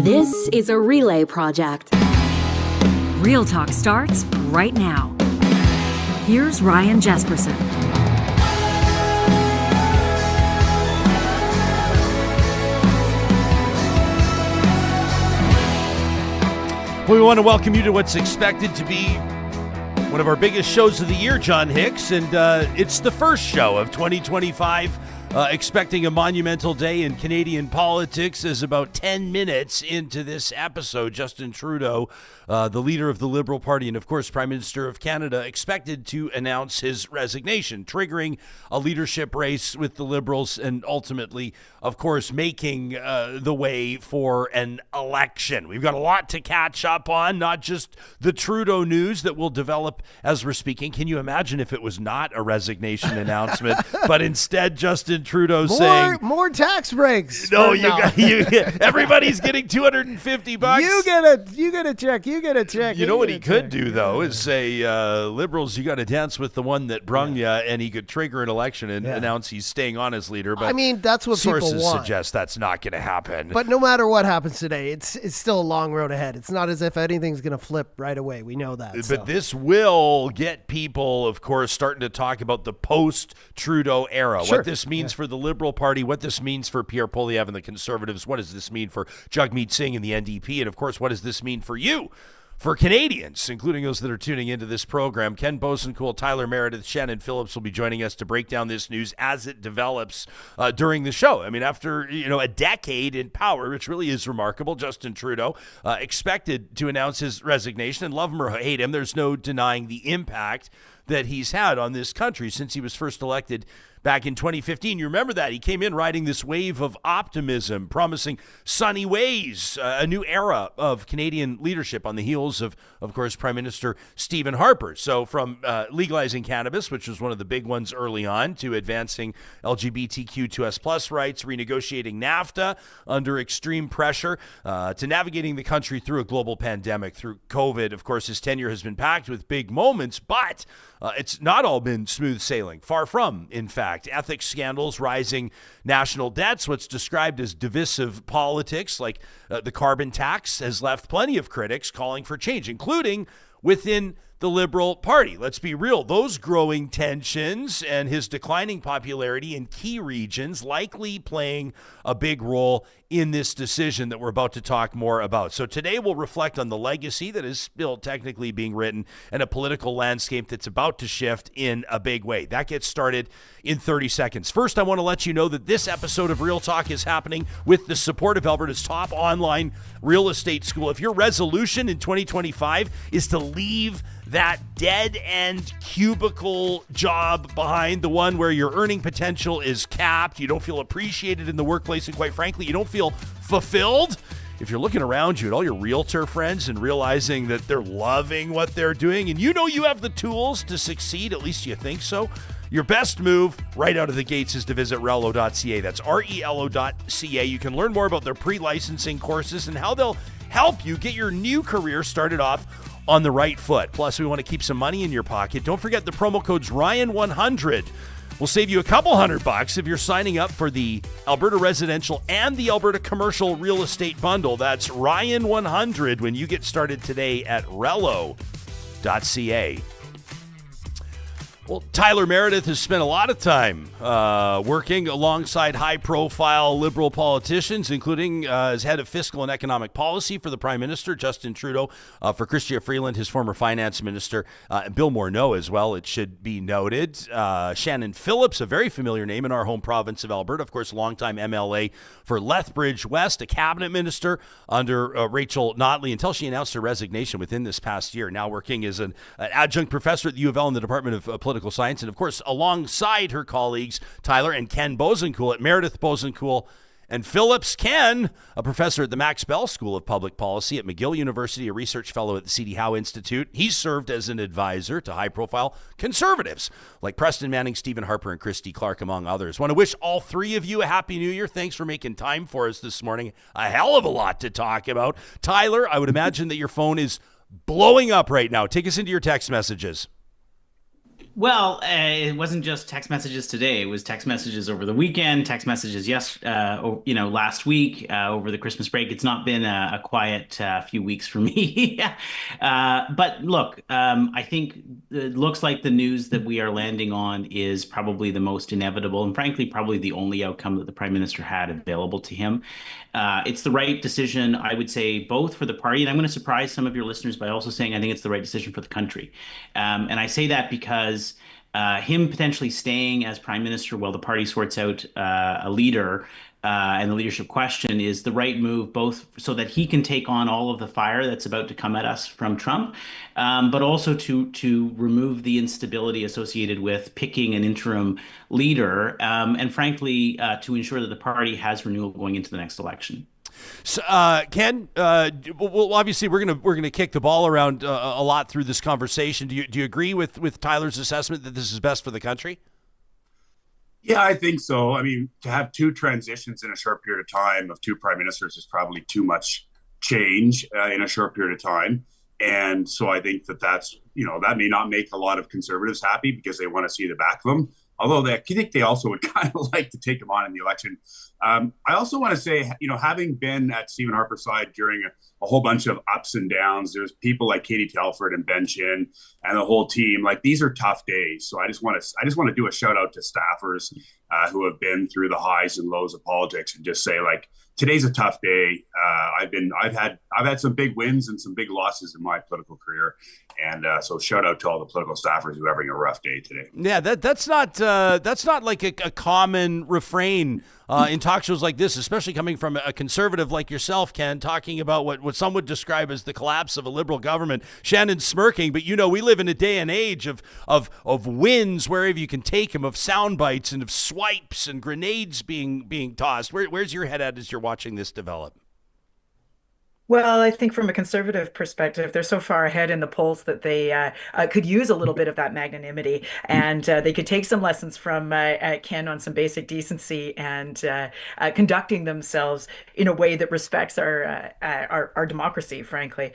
This is a relay project. Real Talk starts right now. Here's Ryan Jesperson. We want to welcome you to what's expected to be one of our biggest shows of the year, John Hicks, and it's the first show of 2025. Expecting a monumental day in Canadian politics as about 10 minutes into this episode, Justin Trudeau, the leader of the Liberal Party and, of course, Prime Minister of Canada, expected to announce his resignation, triggering a leadership race with the Liberals and ultimately, of course, making the way for an election. We've got a lot to catch up on, not just the Trudeau news that will develop as we're speaking. Can you imagine if it was not a resignation announcement, but instead Justin Trudeau saying more tax breaks? No, everybody's getting $250. You get a check. You get a check. You know what he could do though is say, Liberals, you got to dance with the one that brung you, and he could trigger an election and announce he's staying on as leader. But I mean, that's what people sources want. suggest that's not going to happen. But no matter what happens today, it's still a long road ahead. It's not as if anything's going to flip right away. We know that. But this will get people, of course, starting to talk about the post-Trudeau era. Sure. What this means for the Liberal Party, what this means for Pierre Poilievre and the Conservatives, what does this mean for Jagmeet Singh and the NDP, and, of course, what does this mean for you? For Canadians, including those that are tuning into this program, Ken Boessenkool, Tyler Meredith, Shannon Phillips will be joining us to break down this news as it develops during the show. I mean, after a decade in power, which really is remarkable, Justin Trudeau expected to announce his resignation, and love him or hate him, there's no denying the impact that he's had on this country since he was first elected back in 2015. You remember that. He came in riding this wave of optimism, promising sunny ways, a new era of Canadian leadership on the heels of course, Prime Minister Stephen Harper. So from legalizing cannabis, which was one of the big ones early on, to advancing LGBTQ2S+ rights, renegotiating NAFTA under extreme pressure, to navigating the country through a global pandemic, through COVID. Of course, his tenure has been packed with big moments, but it's not all been smooth sailing. Far from, in fact. Ethics scandals, rising national debts, what's described as divisive politics, like the carbon tax, has left plenty of critics calling for change, including within the Liberal Party. Let's be real. Those growing tensions and his declining popularity in key regions likely playing a big role in this decision that we're about to talk more about. So today we'll reflect on the legacy that is still technically being written and a political landscape that's about to shift in a big way. That gets started in 30 seconds. First, I want to let you know that this episode of Real Talk is happening with the support of Alberta's top online real estate school. If your resolution in 2025 is to leave that dead-end cubicle job behind, the one where your earning potential is capped, you don't feel appreciated in the workplace, and quite frankly, you don't feel fulfilled. If you're looking around you at all your realtor friends and realizing that they're loving what they're doing, and you know you have the tools to succeed, at least you think so, your best move right out of the gates is to visit relo.ca. That's relo.ca. You can learn more about their pre-licensing courses and how they'll help you get your new career started off on the right foot. Plus, we want to keep some money in your pocket. Don't forget the promo code's Ryan100. We'll save you a couple $100 if you're signing up for the Alberta Residential and the Alberta Commercial Real Estate Bundle. That's Ryan100 when you get started today at relo.ca. Well, Tyler Meredith has spent a lot of time working alongside high-profile Liberal politicians, including as head of fiscal and economic policy for the Prime Minister, Justin Trudeau, for Chrystia Freeland, his former finance minister, and Bill Morneau as well, it should be noted. Shannon Phillips, a very familiar name in our home province of Alberta, of course, longtime MLA for Lethbridge West, a cabinet minister under Rachel Notley until she announced her resignation within this past year, now working as an adjunct professor at the U of L in the Department of Political Science, and of course, alongside her colleagues, Tyler and Ken Boessenkool at Meredith, Boessenkool, and Phillips. Ken, a professor at the Max Bell School of Public Policy at McGill University, a research fellow at the C.D. Howe Institute. He's served as an advisor to high-profile conservatives like Preston Manning, Stephen Harper, and Christy Clark, among others. Want to wish all three of you a Happy New Year. Thanks for making time for us this morning. A hell of a lot to talk about. Tyler, I would imagine that your phone is blowing up right now. Take us into your text messages. Well, it wasn't just text messages today. It was text messages over the weekend, text messages last week over the Christmas break. It's not been a quiet few weeks for me. But look, I think it looks like the news that we are landing on is probably the most inevitable, and frankly, probably the only outcome that the Prime Minister had available to him. It's the right decision, I would say, both for the party, and I'm going to surprise some of your listeners by also saying I think it's the right decision for the country. And I say that because him potentially staying as prime minister while the party sorts out a leader and the leadership question is the right move, both so that he can take on all of the fire that's about to come at us from Trump, but also to remove the instability associated with picking an interim leader, and frankly, to ensure that the party has renewal going into the next election. So, Ken, well, obviously we're gonna kick the ball around a lot through this conversation. Do you agree with Tyler's assessment that this is best for the country? Yeah, I think so. I mean, to have two transitions in a short period of time of two prime ministers is probably too much change in a short period of time. And so I think that may not make a lot of conservatives happy because they want to see the back of them. Although I think they also would kind of like to take him on in the election. I also want to say, having been at Stephen Harper's side during a whole bunch of ups and downs, there's people like Katie Telford and Ben Chin and the whole team. Like, these are tough days. So I just want to do a shout out to staffers who have been through the highs and lows of politics and just say, like, today's a tough day. I've had some big wins and some big losses in my political career, and so shout out to all the political staffers who are having a rough day today. Yeah, that's not like a common refrain in talk shows like this, especially coming from a conservative like yourself, Ken, talking about what some would describe as the collapse of a liberal government. Shannon's smirking, but we live in a day and age of wins wherever you can take them, of sound bites and of swipes and grenades being tossed. Where's your head at as you're watching this develop? Well, I think from a conservative perspective, they're so far ahead in the polls that they could use a little bit of that magnanimity, and they could take some lessons from Ken on some basic decency and conducting themselves in a way that respects our democracy, frankly.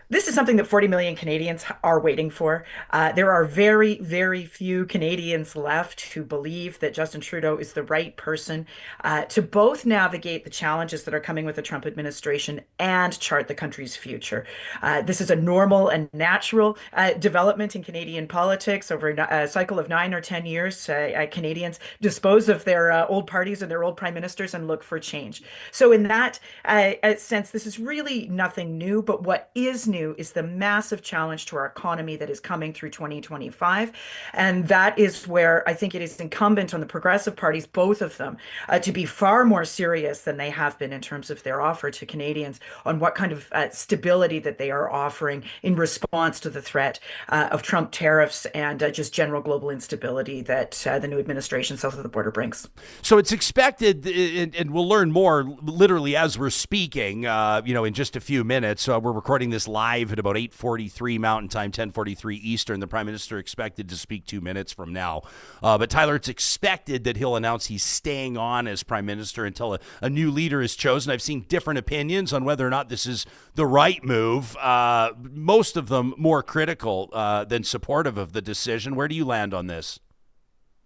This is something that 40 million Canadians are waiting for. There are very, very few Canadians left who believe that Justin Trudeau is the right person to both navigate the challenges that are coming with the Trump administration and chart the country's future. This is a normal and natural development in Canadian politics. Over a cycle of 9 or 10 years, Canadians dispose of their old parties and their old prime ministers and look for change. So in that sense, this is really nothing new, but what is new is the massive challenge to our economy that is coming through 2025. And that is where I think it is incumbent on the progressive parties, both of them, to be far more serious than they have been in terms of their offer to Canadians on what kind of stability that they are offering in response to the threat of Trump tariffs and just general global instability that the new administration south of the border brings. So it's expected, and we'll learn more literally as we're speaking, in just a few minutes. We're recording this live at about 8:43 Mountain Time, 10:43 Eastern. The Prime Minister expected to speak 2 minutes from now. But Tyler, it's expected that he'll announce he's staying on as Prime Minister until a new leader is chosen. I've seen different opinions on whether or not this is the right move. Most of them more critical than supportive of the decision. Where do you land on this?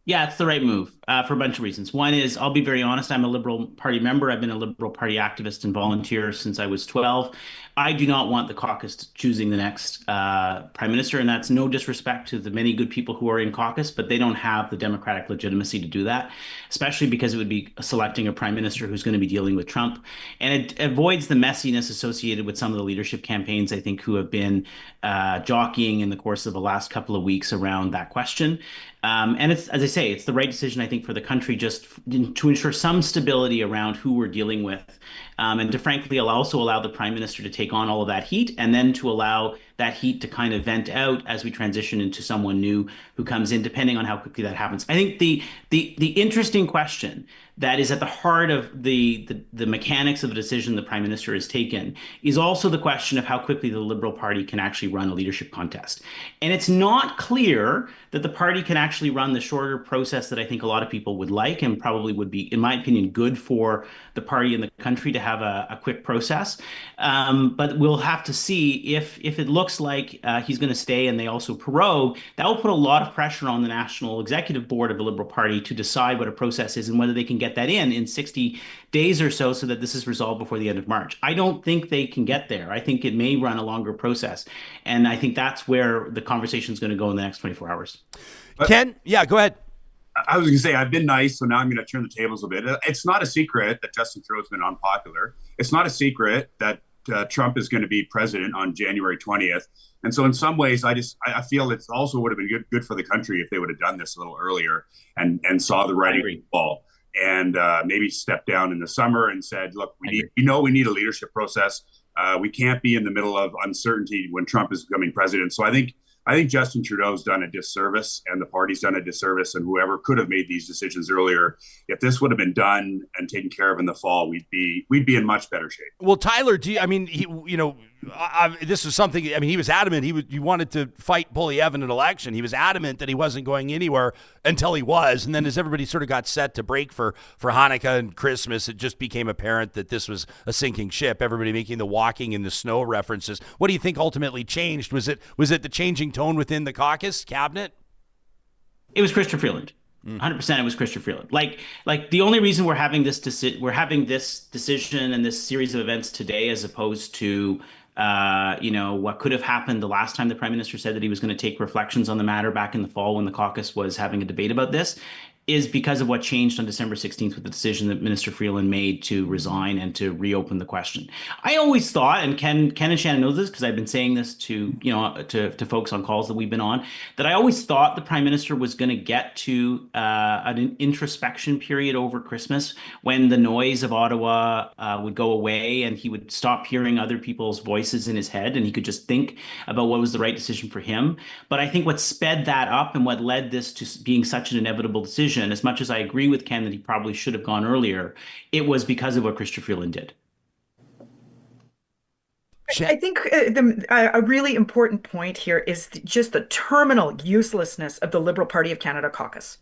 Yeah, it's the right move for a bunch of reasons. One is, I'll be very honest, I'm a Liberal Party member. I've been a Liberal Party activist and volunteer since I was 12. I do not want the caucus choosing the next Prime Minister, and that's no disrespect to the many good people who are in caucus, but they don't have the democratic legitimacy to do that, especially because it would be selecting a Prime Minister who's going to be dealing with Trump. And it avoids the messiness associated with some of the leadership campaigns, I think, who have been jockeying in the course of the last couple of weeks around that question. And it's, as I say, it's the right decision, I think, for the country, just to ensure some stability around who we're dealing with. And to frankly also allow the Prime Minister to take on all of that heat, and then to allow that heat to kind of vent out as we transition into someone new who comes in, depending on how quickly that happens. I think the interesting question that is at the heart of the mechanics of the decision the Prime Minister has taken is also the question of how quickly the Liberal Party can actually run a leadership contest. And it's not clear that the party can actually run the shorter process that I think a lot of people would like, and probably would be, in my opinion, good for the party and the country to have a quick process. But we'll have to see if it looks looks like he's going to stay and they also prorogue, that will put a lot of pressure on the National Executive Board of the Liberal Party to decide what a process is and whether they can get that in 60 days or so that this is resolved before the end of March. I don't think they can get there. I think it may run a longer process. And I think that's where the conversation is going to go in the next 24 hours. Ken? Yeah, go ahead. I was going to say, I've been nice, so now I'm going to turn the tables a bit. It's not a secret that Justin Trudeau's been unpopular. It's not a secret that Trump is going to be president on January 20th. And so in some ways, I feel it also would have been good for the country if they would have done this a little earlier and saw the writing on the wall and maybe stepped down in the summer and said, look, we need a leadership process. We can't be in the middle of uncertainty when Trump is becoming president. So I think Justin Trudeau's done a disservice and the party's done a disservice, and whoever could have made these decisions earlier, if this would have been done and taken care of in the fall, we'd be in much better shape. Well, Tyler, this is something, he was adamant. He wanted to fight Poilievre in an election. He was adamant that he wasn't going anywhere until he was. And then as everybody sort of got set to break for Hanukkah and Christmas, it just became apparent that this was a sinking ship. Everybody making the walking in the snow references. What do you think ultimately changed? Was it the changing tone within the caucus cabinet? It was Christopher Freeland. 100% it was Christopher Freeland. Like the only reason we're having this decision and this series of events today, as opposed to what could have happened the last time the Prime Minister said that he was going to take reflections on the matter back in the fall when the caucus was having a debate about this, is because of what changed on December 16th with the decision that Minister Freeland made to resign and to reopen the question. I always thought, and Ken and Shannon know this because I've been saying this to folks on calls that we've been on, that I always thought the Prime Minister was going to get to an introspection period over Christmas when the noise of Ottawa would go away and he would stop hearing other people's voices in his head and he could just think about what was the right decision for him. But I think what sped that up and what led this to being such an inevitable decision, as much as I agree with Ken that he probably should have gone earlier, it was because of what Christopher Freeland did. I think a really important point here is just the terminal uselessness of the Liberal Party of Canada caucus.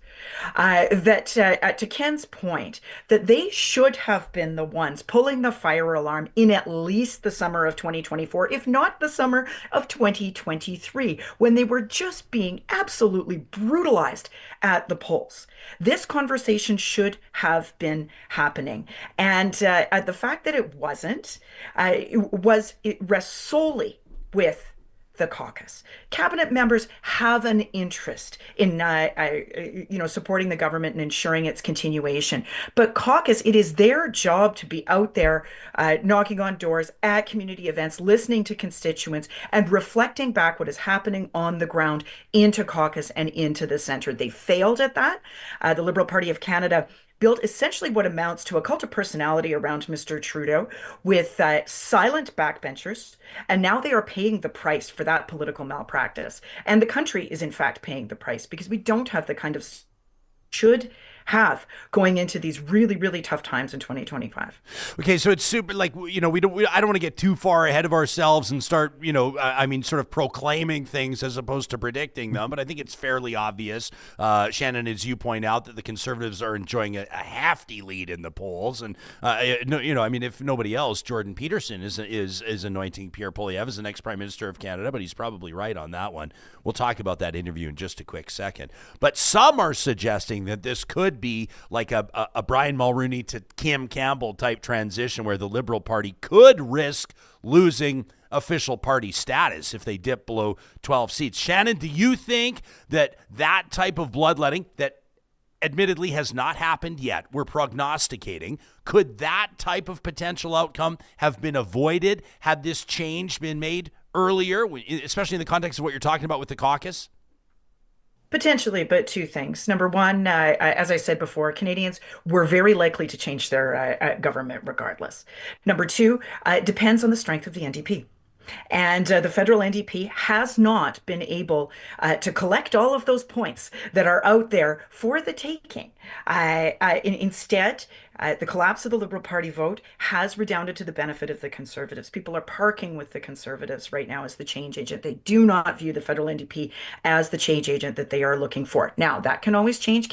To Ken's point, that they should have been the ones pulling the fire alarm in at least the summer of 2024, if not the summer of 2023, when they were just being absolutely brutalized at the polls. This conversation should have been happening. And the fact that it wasn't, it rests solely with the caucus. Cabinet members have an interest in supporting the government and ensuring its continuation. But caucus, it is their job to be out there knocking on doors at community events, listening to constituents, and reflecting back what is happening on the ground into caucus and into the centre. They failed at that. The Liberal Party of Canada built essentially what amounts to a cult of personality around Mr. Trudeau with silent backbenchers, and now they are paying the price for that political malpractice. And the country is in fact paying the price because we don't have the kind of should have going into these really, really tough times in 2025. Okay, so it's super, I don't want to get too far ahead of ourselves and start, sort of proclaiming things as opposed to predicting them, but I think it's fairly obvious, Shannon, as you point out, that the Conservatives are enjoying a hefty lead in the polls, and, if nobody else, Jordan Peterson is anointing Pierre Poilievre as the next Prime Minister of Canada, but he's probably right on that one. We'll talk about that interview in just a quick second. But some are suggesting that this could be like a Brian Mulroney to Kim Campbell type transition where the Liberal Party could risk losing official party status if they dip below 12 seats. Shannon, do you think that type of bloodletting that admittedly has not happened yet, we're prognosticating, could that type of potential outcome have been avoided had this change been made earlier, especially in the context of what you're talking about with the caucus? Potentially, but two things. Number one, as I said before, Canadians were very likely to change their government regardless. Number two, it depends on the strength of the NDP. And the federal NDP has not been able to collect all of those points that are out there for the taking Instead, the collapse of the Liberal Party vote has redounded to the benefit of the Conservatives. People are parking with the Conservatives right now as the change agent. They do not view the federal NDP as the change agent that they are looking for. Now, that can always change.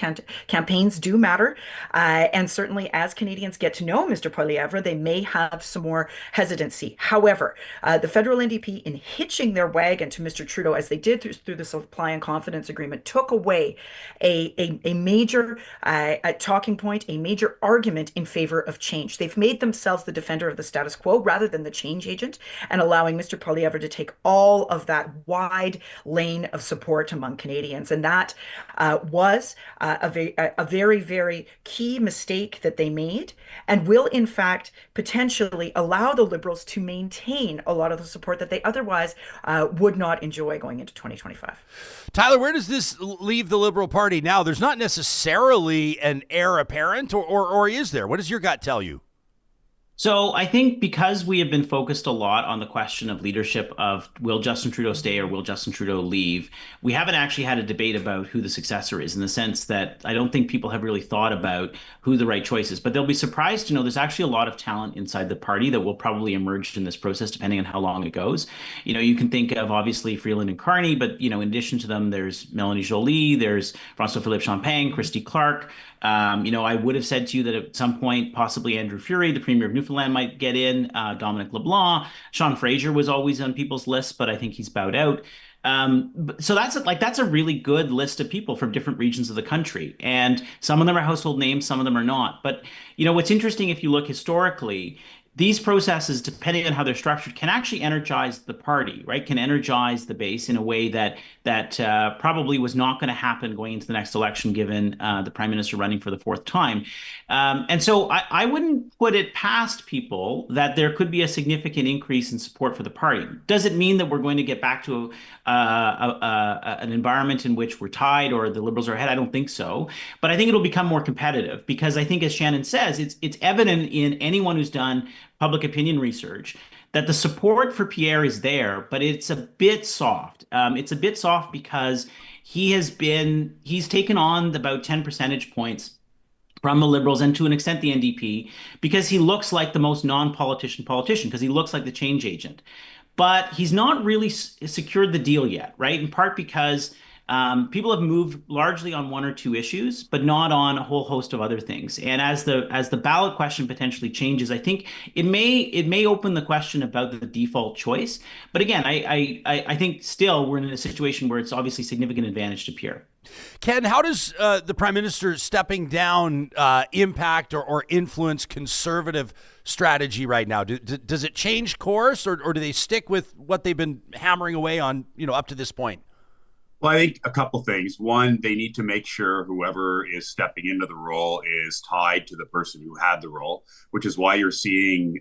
Campaigns do matter. And certainly, as Canadians get to know Mr. Poilievre, they may have some more hesitancy. However, the federal NDP, in hitching their wagon to Mr. Trudeau, as they did through the supply and confidence agreement, took away a major talking point, a major argument in favor of change. They've made themselves the defender of the status quo rather than the change agent, and allowing Mr. Poilievre to take all of that wide lane of support among Canadians. And that was a very, very key mistake that they made, and will, in fact, potentially allow the Liberals to maintain a lot of the support that they otherwise would not enjoy going into 2025. Tyler, where does this leave the Liberal Party now? There's not necessarily an heir apparent, or is there? What does your gut tell you? So I think because we have been focused a lot on the question of leadership of will Justin Trudeau stay or will Justin Trudeau leave, we haven't actually had a debate about who the successor is, in the sense that I don't think people have really thought about who the right choice is. But they'll be surprised to know there's actually a lot of talent inside the party that will probably emerge in this process, depending on how long it goes. You can think of obviously Freeland and Carney, but in addition to them, there's Melanie Joly, there's François-Philippe Champagne, Christy Clark. I would have said to you that at some point, possibly Andrew Furey, the Premier of Newfoundland, might get in. Dominic LeBlanc, Sean Fraser was always on people's lists, but I think he's bowed out. So that's a really good list of people from different regions of the country, and some of them are household names, some of them are not. But what's interesting, if you look historically, these processes, depending on how they're structured, can actually energize the party, right? Can energize the base in a way that probably was not going to happen going into the next election, given the Prime Minister running for the fourth time. And so I wouldn't put it past people that there could be a significant increase in support for the party. Does it mean that we're going to get back to an environment in which we're tied or the Liberals are ahead? I don't think so. But I think it'll become more competitive, because I think, as Shannon says, it's evident in anyone who's done public opinion research that the support for Pierre is there, but it's a bit soft. It's a bit soft because he's taken on about 10 percentage points from the Liberals, and to an extent the NDP, because he looks like the most non-politician politician, because he looks like the change agent. But he's not really secured the deal yet, right? In part because people have moved largely on one or two issues, but not on a whole host of other things. And as the ballot question potentially changes, I think it may open the question about the default choice. But again, I think still we're in a situation where it's obviously significant advantage to Pierre. Ken, how does the Prime Minister stepping down impact or influence Conservative strategy right now? Does it change course, or do they stick with what they've been hammering away on, up to this point? Well, I think a couple things. One, they need to make sure whoever is stepping into the role is tied to the person who had the role, which is why you're seeing,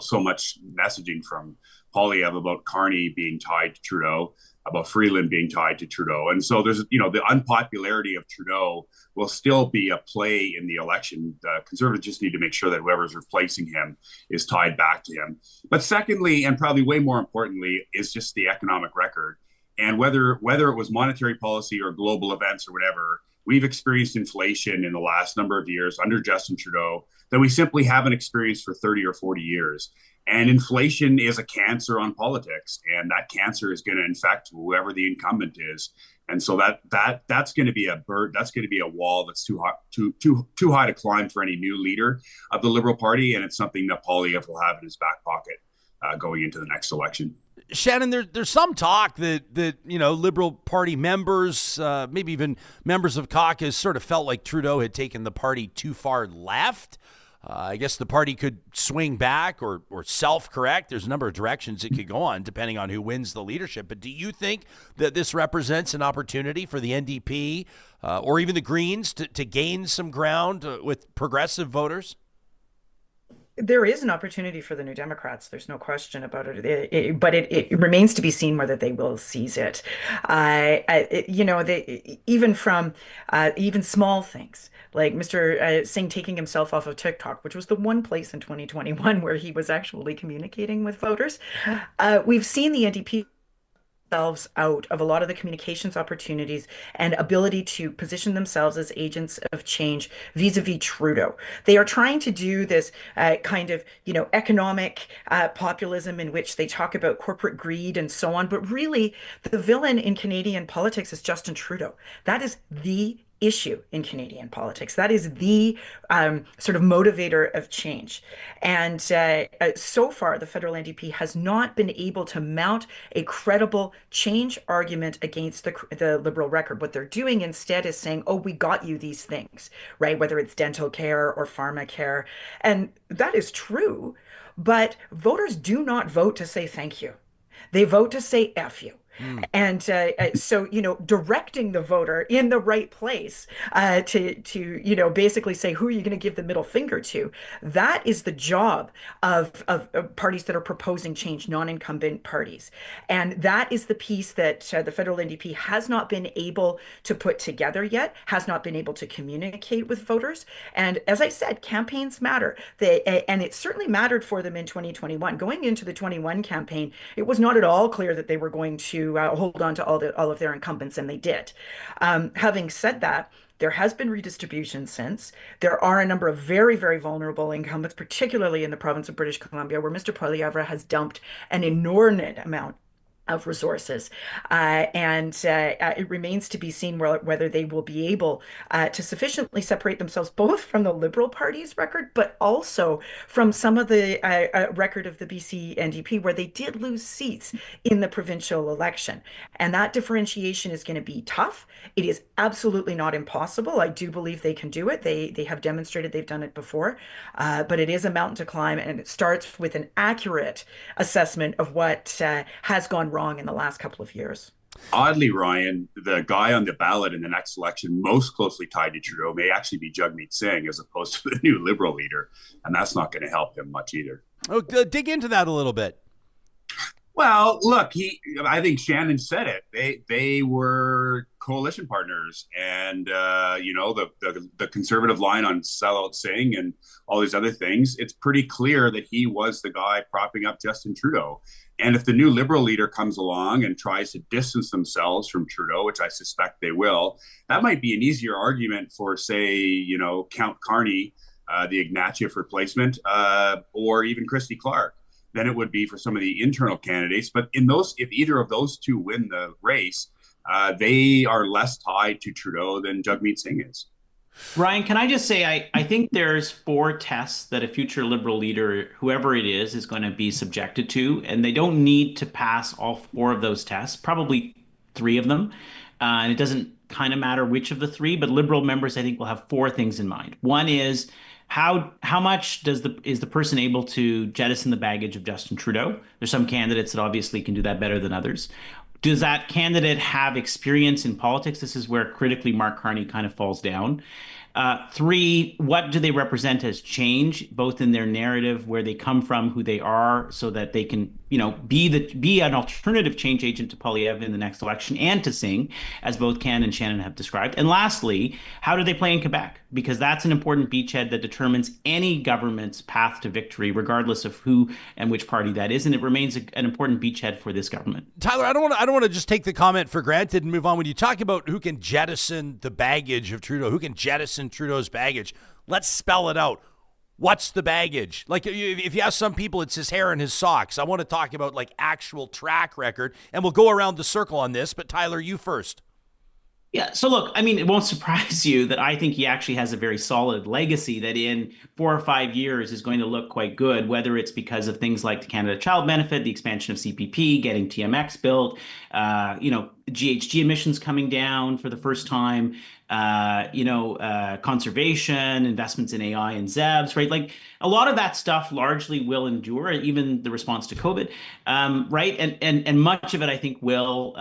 so much messaging from Poilievre about Carney being tied to Trudeau, about Freeland being tied to Trudeau. And so there's, the unpopularity of Trudeau will still be a play in the election. Conservatives just need to make sure that whoever's replacing him is tied back to him. But secondly, and probably way more importantly, is just the economic record. And whether it was monetary policy or global events or whatever, we've experienced inflation in the last number of years under Justin Trudeau that we simply haven't experienced for 30 or 40 years. And inflation is a cancer on politics, and that cancer is going to infect whoever the incumbent is. And so that's going to be a wall that's too high to climb for any new leader of the Liberal Party, and it's something that Poilievre will have in his back pocket going into the next election. Shannon, there's some talk that Liberal Party members, maybe even members of caucus, sort of felt like Trudeau had taken the party too far left. I guess the party could swing back or self-correct. There's a number of directions it could go on depending on who wins the leadership. But do you think that this represents an opportunity for the NDP or even the Greens to gain some ground with progressive voters? There is an opportunity for the New Democrats. There's no question about it. But it remains to be seen whether they will seize it. Even from even small things like Mr. Singh taking himself off of TikTok, which was the one place in 2021 where he was actually communicating with voters. We've seen the NDP themselves out of a lot of the communications opportunities and ability to position themselves as agents of change vis-a-vis Trudeau. They are trying to do this kind of, economic populism in which they talk about corporate greed and so on. But really, the villain in Canadian politics is Justin Trudeau. That is the issue in Canadian politics. That is the sort of motivator of change. And so far, the federal NDP has not been able to mount a credible change argument against the Liberal record. What they're doing instead is saying, oh, we got you these things, right? Whether it's dental care or pharma care. And that is true, but voters do not vote to say thank you. They vote to say F you. And so, directing the voter in the right place to basically say, who are you going to give the middle finger to? That is the job of parties that are proposing change, non-incumbent parties. And that is the piece that the federal NDP has not been able to put together yet, has not been able to communicate with voters. And as I said, campaigns matter. And it certainly mattered for them in 2021. Going into the 21 campaign, it was not at all clear that they were going to hold on to all of their incumbents, and they did. Having said that, there has been redistribution since. There are a number of very, very vulnerable incumbents, particularly in the province of British Columbia, where Mr. Poilievre has dumped an inordinate amount of resources. It remains to be seen whether they will be able to sufficiently separate themselves both from the Liberal Party's record, but also from some of the record of the BC NDP, where they did lose seats in the provincial election. And that differentiation is going to be tough. It is absolutely not impossible. I do believe they can do it. They have demonstrated they've done it before, but it is a mountain to climb, and it starts with an accurate assessment of what has gone wrong in the last couple of years. Oddly, Ryan, the guy on the ballot in the next election most closely tied to Trudeau may actually be Jagmeet Singh as opposed to the new Liberal leader, and that's not going to help him much either. Oh, dig into that a little bit. Well, look, I think Shannon said it. They were coalition partners, and the conservative line on sellout Singh and all these other things. It's pretty clear that he was the guy propping up Justin Trudeau. And if the new Liberal leader comes along and tries to distance themselves from Trudeau, which I suspect they will, that might be an easier argument for, say, Count Carney, the Ignatieff replacement, or even Christy Clark, than it would be for some of the internal candidates. But if either of those two win the race, they are less tied to Trudeau than Jagmeet Singh is. Ryan, can I just say, I think there's 4 tests that a future Liberal leader, whoever it is going to be subjected to, and they don't need to pass all 4 of those tests, probably 3 of them. And it doesn't kind of matter which of the 3, but Liberal members, I think, will have 4 things in mind. One is, how much is the person able to jettison the baggage of Justin Trudeau? There's some candidates that obviously can do that better than others. Does that candidate have experience in politics? This is where critically Mark Carney kind of falls down. 3, what do they represent as change, both in their narrative, where they come from, who they are, so that they can, be an alternative change agent to Poilievre in the next election and to Singh, as both Ken and Shannon have described. And lastly, how do they play in Quebec? Because that's an important beachhead that determines any government's path to victory, regardless of who and which party that is. And it remains an important beachhead for this government. Tyler, I don't want to just take the comment for granted and move on. When you talk about who can jettison the baggage of Trudeau, who can jettison Trudeau's baggage, let's spell it out. What's the baggage? Like, if you ask some people, it's his hair and his socks. I want to talk about actual track record, and we'll go around the circle on this, but Tyler, you first. Yeah. So look, it won't surprise you that I think he actually has a very solid legacy that in 4 or 5 years is going to look quite good, whether it's because of things like the Canada Child Benefit, the expansion of CPP, getting TMX built, GHG emissions coming down for the first time, conservation, investments in AI and ZEBs, right? Like a lot of that stuff largely will endure, even the response to COVID, right? And much of it, I think, will,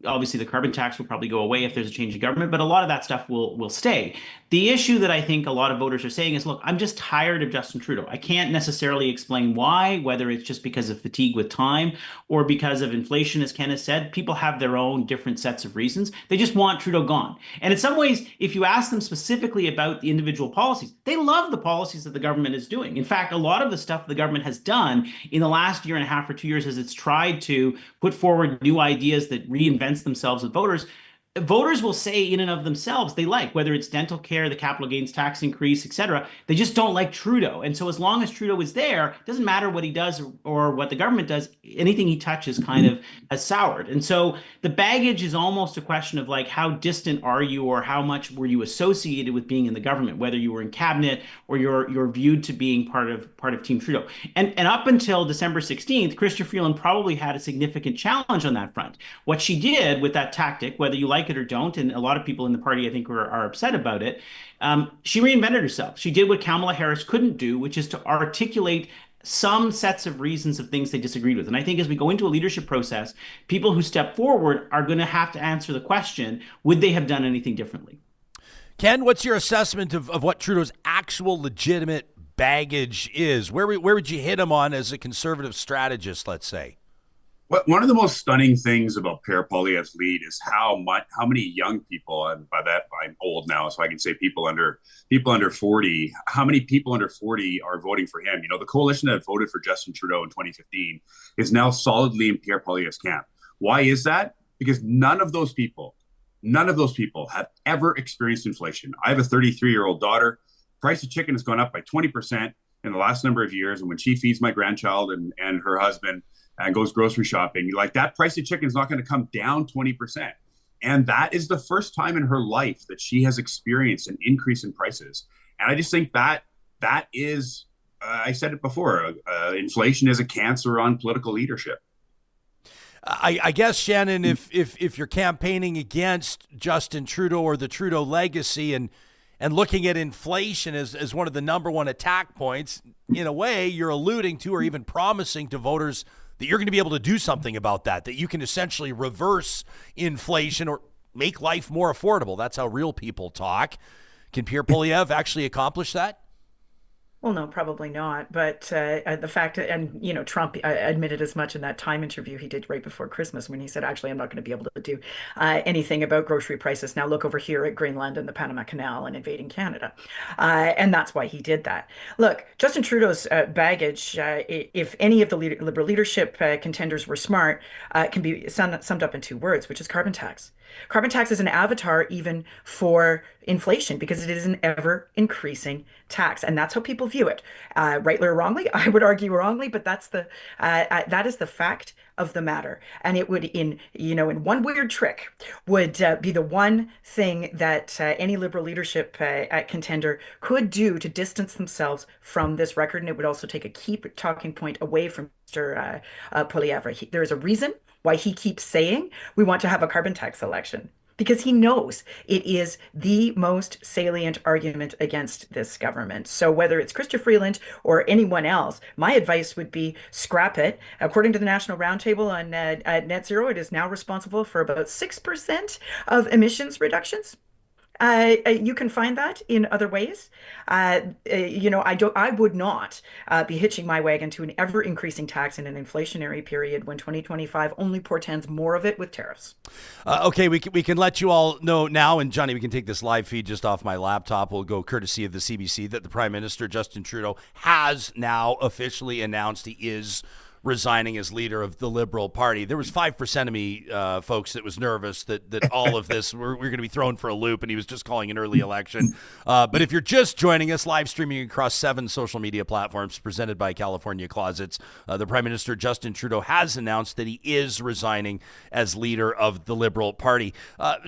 obviously the carbon tax will probably go away if there's a change in government, but a lot of that stuff will stay. The issue that I think a lot of voters are saying is, look, I'm just tired of Justin Trudeau. I can't necessarily explain why, whether it's just because of fatigue with time or because of inflation, as Ken has said. People have their own own different sets of reasons. They just want Trudeau gone. And in some ways, if you ask them specifically about the individual policies, they love the policies that the government is doing. In fact, a lot of the stuff the government has done in the last year and a half or 2 years as it's tried to put forward new ideas that reinvents themselves with voters will say in and of themselves they like, whether it's dental care, the capital gains tax increase, etc. They just don't like Trudeau. And so as long as Trudeau is there, it doesn't matter what he does or what the government does, anything he touches kind of has soured. And so the baggage is almost a question of like, how distant are you or how much were you associated with being in the government, whether you were in cabinet or you're viewed to being part of Team Trudeau. And up until December 16th, Chrystia Freeland probably had a significant challenge on that front. What she did with that tactic, whether you like it or don't, and a lot of people in the party I think are upset about it, she reinvented herself. She did what Kamala Harris couldn't do, which is to articulate some sets of reasons of things they disagreed with. And I think as we go into a leadership process, people who step forward are going to have to answer the question, would they have done anything differently? Ken, what's your assessment of what Trudeau's actual legitimate baggage is? Where would you hit him on as a conservative strategist, let's say? One of the most stunning things about Pierre Poilievre's lead is how many young people, and by that I'm old now, so I can say people under 40. How many people under 40 are voting for him? You know, the coalition that voted for Justin Trudeau in 2015 is now solidly in Pierre Poilievre's camp. Why is that? Because none of those people have ever experienced inflation. I have a 33-year-old daughter. Price of chicken has gone up by 20% in the last number of years, and when she feeds my grandchild and her husband and goes grocery shopping, like that price of chicken is not going to come down 20%. And that is the first time in her life that she has experienced an increase in prices. And I just think that is, I said it before, inflation is a cancer on political leadership. I guess, Shannon, if you're campaigning against Justin Trudeau or the Trudeau legacy and looking at inflation as one of the number one attack points, in a way, you're alluding to or even promising to voters that you're going to be able to do something about that you can essentially reverse inflation or make life more affordable. That's how real people talk. Can Pierre Poilievre actually accomplish that? Well, no, probably not. But the fact, and you know, Trump admitted as much in that Time interview he did right before Christmas when he said, actually, I'm not going to be able to do anything about grocery prices. Now look over here at Greenland and the Panama Canal and invading Canada. And that's why he did that. Look, Justin Trudeau's baggage, if any of the Liberal leadership contenders were smart, can be summed up in two words, which is carbon tax. Carbon tax is an avatar even for inflation because it is an ever increasing tax, and that's how people view it, rightly or wrongly. I would argue wrongly, but that is the fact of the matter. And it would, in one weird trick, would be the one thing that any Liberal leadership contender could do to distance themselves from this record, and it would also take a key talking point away from Mr. Poilievre. There is a reason why he keeps saying we want to have a carbon tax election, because he knows it is the most salient argument against this government. So whether it's Chrystia Freeland or anyone else, my advice would be scrap it. According to the National Roundtable on net zero, it is now responsible for about 6% of emissions reductions. You can find that in other ways. I would not be hitching my wagon to an ever increasing tax in an inflationary period when 2025 only portends more of it with tariffs. Okay, we can let you all know now, and Johnny, we can take this live feed just off my laptop. We'll go courtesy of the CBC that the Prime Minister, Justin Trudeau, has now officially announced he is resigning as leader of the Liberal Party. There was 5% of me, folks, that was nervous that all of this, we're going to be thrown for a loop, and he was just calling an early election. But if you're just joining us, live streaming across 7 social media platforms presented by California Closets, the Prime Minister, Justin Trudeau, has announced that he is resigning as leader of the Liberal Party.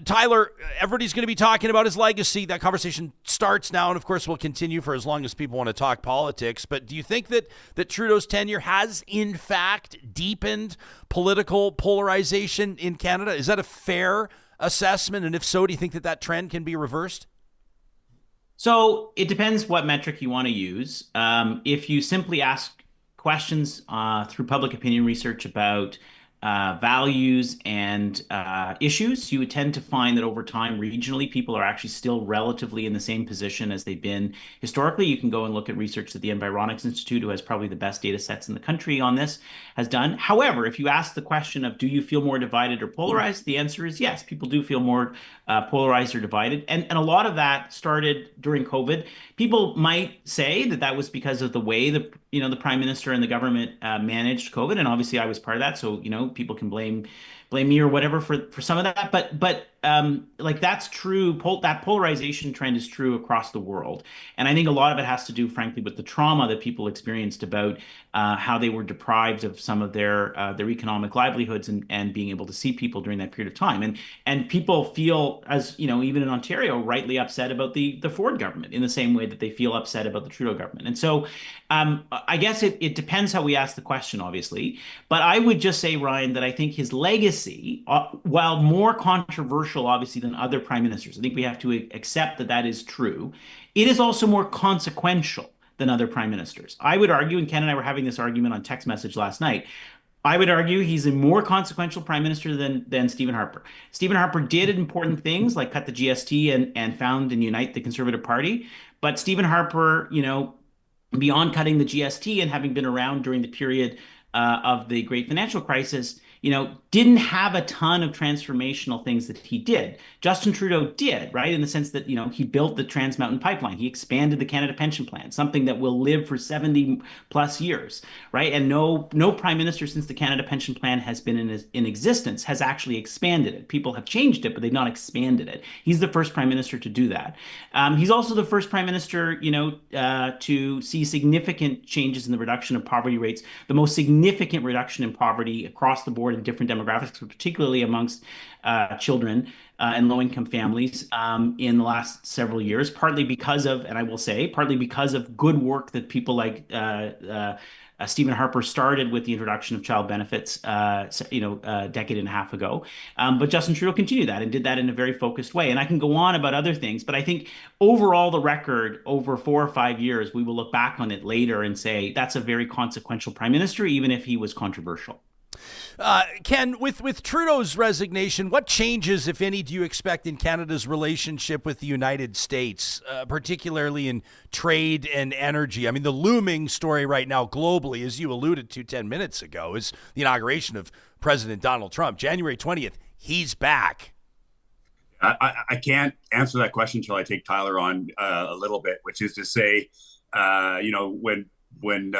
Tyler, everybody's going to be talking about his legacy. That conversation starts now, and of course will continue for as long as people want to talk politics. But do you think that Trudeau's tenure has, in fact, deepened political polarization in Canada? Is that a fair assessment? And if so, do you think that trend can be reversed? So it depends what metric you want to use. If you simply ask questions through public opinion research about values and issues, you would tend to find that over time, regionally, people are actually still relatively in the same position as they've been historically. You can go and look at research that the Environics Institute, who has probably the best data sets in the country on this, has done. However, if you ask the question of do you feel more divided or polarized, the answer is yes. People do feel more polarized or divided. And a lot of that started during COVID. People might say that that was because of the way the Prime Minister and the government managed COVID. And obviously I was part of that. So, people can blame me or whatever for some of that. But like that's true. That polarization trend is true across the world. And I think a lot of it has to do, frankly, with the trauma that people experienced about how they were deprived of some of their economic livelihoods and being able to see people during that period of time. And people feel, as even in Ontario, rightly upset about the Ford government in the same way that they feel upset about the Trudeau government. And so I guess it depends how we ask the question, obviously. But I would just say, Ryan, that I think his legacy, while more controversial, obviously, than other prime ministers, I think we have to accept that that is true. It is also more consequential than other prime ministers. I would argue, and Ken and I were having this argument on text message last night, I would argue he's a more consequential prime minister than Stephen Harper. Stephen Harper did important things like cut the GST and found and unite the Conservative Party. But Stephen Harper, beyond cutting the GST and having been around during the period of the great financial crisis, didn't have a ton of transformational things that he did. Justin Trudeau did, right? In the sense that, he built the Trans Mountain Pipeline. He expanded the Canada Pension Plan, something that will live for 70 plus years, right? And no prime minister since the Canada Pension Plan has been in existence has actually expanded it. People have changed it, but they've not expanded it. He's the first prime minister to do that. He's also the first prime minister, to see significant changes in the reduction of poverty rates, the most significant reduction in poverty across the board in different demographics, particularly amongst children and low-income families in the last several years, partly because of, and I will say, partly because of good work that people like Stephen Harper started with the introduction of child benefits, a decade and a half ago. But Justin Trudeau continued that and did that in a very focused way. And I can go on about other things, but I think overall the record over 4 or 5 years, we will look back on it later and say that's a very consequential prime minister, even if he was controversial. Ken, with Trudeau's resignation, what changes, if any, do you expect in Canada's relationship with the United States, particularly in trade and energy? I mean, the looming story right now globally, as you alluded to 10 minutes ago, is the inauguration of President Donald Trump. January 20th, he's back. I can't answer that question until I take Tyler on a little bit, which is to say, when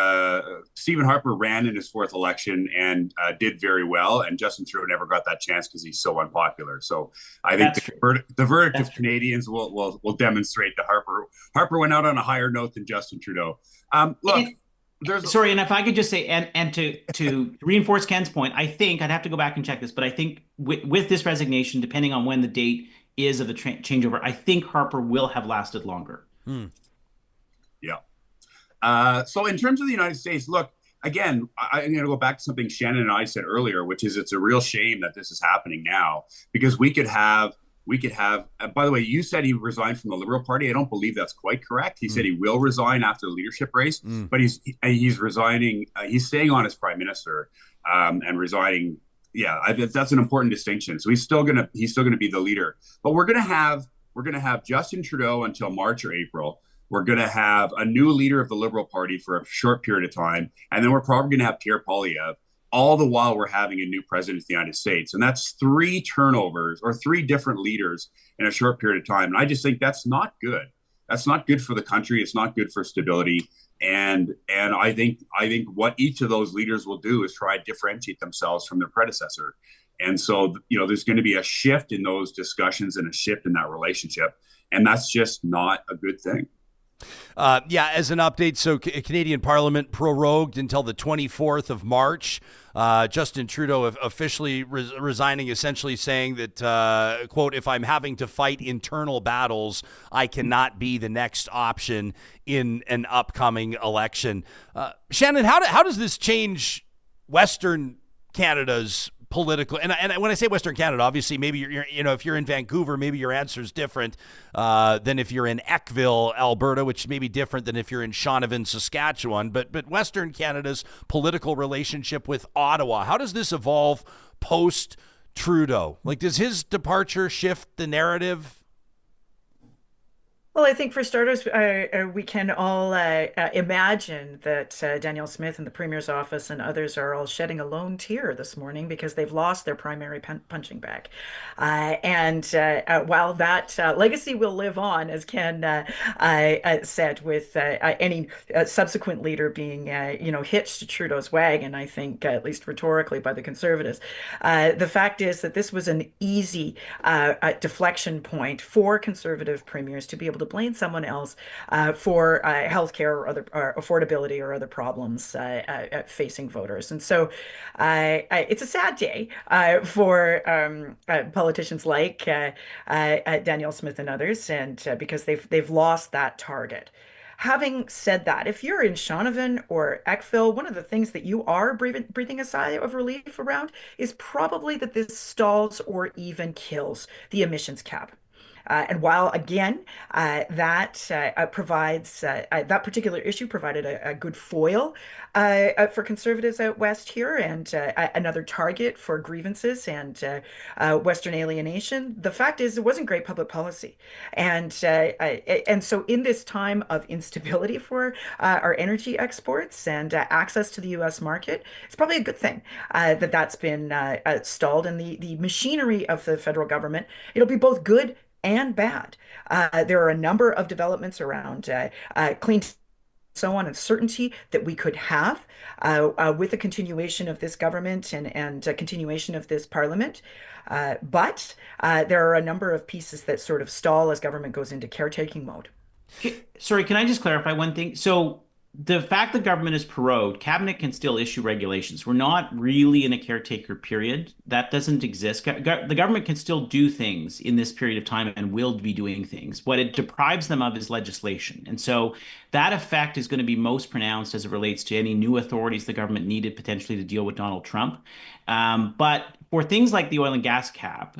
Stephen Harper ran in his fourth election and did very well, and Justin Trudeau never got that chance because he's so unpopular. So I think the verdict of Canadians will demonstrate that Harper went out on a higher note than Justin Trudeau. Sorry, and if I could just say, and to reinforce Ken's point, I think I'd have to go back and check this, but I think with this resignation, depending on when the date is of the changeover, I think Harper will have lasted longer. Yeah. So in terms of the United States, look, again, I'm going to go back to something Shannon and I said earlier, which is it's a real shame that this is happening now, because we could have, by the way, you said he resigned from the Liberal Party. I don't believe that's quite correct. He said he will resign after the leadership race, but he's resigning. He's staying on as prime minister and resigning. Yeah, that's an important distinction. So he's still going to be the leader, but we're going to have Justin Trudeau until March or April. We're going to have a new leader of the Liberal Party for a short period of time. And then we're probably going to have Pierre Poilievre, all the while we're having a new president of the United States. And that's 3 turnovers or 3 different leaders in a short period of time. And I just think that's not good. That's not good for the country. It's not good for stability. And I think what each of those leaders will do is try to differentiate themselves from their predecessor. And so, there's going to be a shift in those discussions and a shift in that relationship. And that's just not a good thing. As an update, so Canadian Parliament prorogued until the 24th of March. Justin Trudeau officially resigning, essentially saying that, quote, if I'm having to fight internal battles, I cannot be the next option in an upcoming election. Shannon, how does this change Western Canada's political, and when I say Western Canada, obviously maybe you're if you're in Vancouver, maybe your answer is different than if you're in Eckville, Alberta, which may be different than if you're in Shaunavon, Saskatchewan. But Western Canada's political relationship with Ottawa, how does this evolve post Trudeau? Like, does his departure shift the narrative? Well, I think for starters, we can all imagine that Danielle Smith and the Premier's office and others are all shedding a lone tear this morning because they've lost their primary punching bag. And while that legacy will live on, as Ken said, with any subsequent leader being, hitched to Trudeau's wagon, I think, at least rhetorically by the Conservatives, the fact is that this was an easy deflection point for Conservative premiers to be able to blame someone else for healthcare or other affordability or other problems facing voters. And so it's a sad day for politicians like Danielle Smith and others, and because they've lost that target. Having said that, if you're in Shaunavon or Eckville, one of the things that you are breathing a sigh of relief around is probably that this stalls or even kills the emissions cap. And while, again, that provides that particular issue provided a good foil for Conservatives out west here, and another target for grievances and Western alienation, the fact is it wasn't great public policy. And so in this time of instability for our energy exports and access to the U.S. market, it's probably a good thing that that's been stalled. And the machinery of the federal government, it'll be both good and bad. There are a number of developments around clean, so on, and certainty that we could have with the continuation of this government and continuation of this parliament. But there are a number of pieces that sort of stall as government goes into caretaking mode. Sorry, can I just clarify one thing? So the fact that government is prorogued, cabinet can still issue regulations. We're not really in a caretaker period. That doesn't exist. The government can still do things in this period of time and will be doing things. What it deprives them of is legislation. And so that effect is going to be most pronounced as it relates to any new authorities the government needed potentially to deal with Donald Trump. But for things like the oil and gas cap,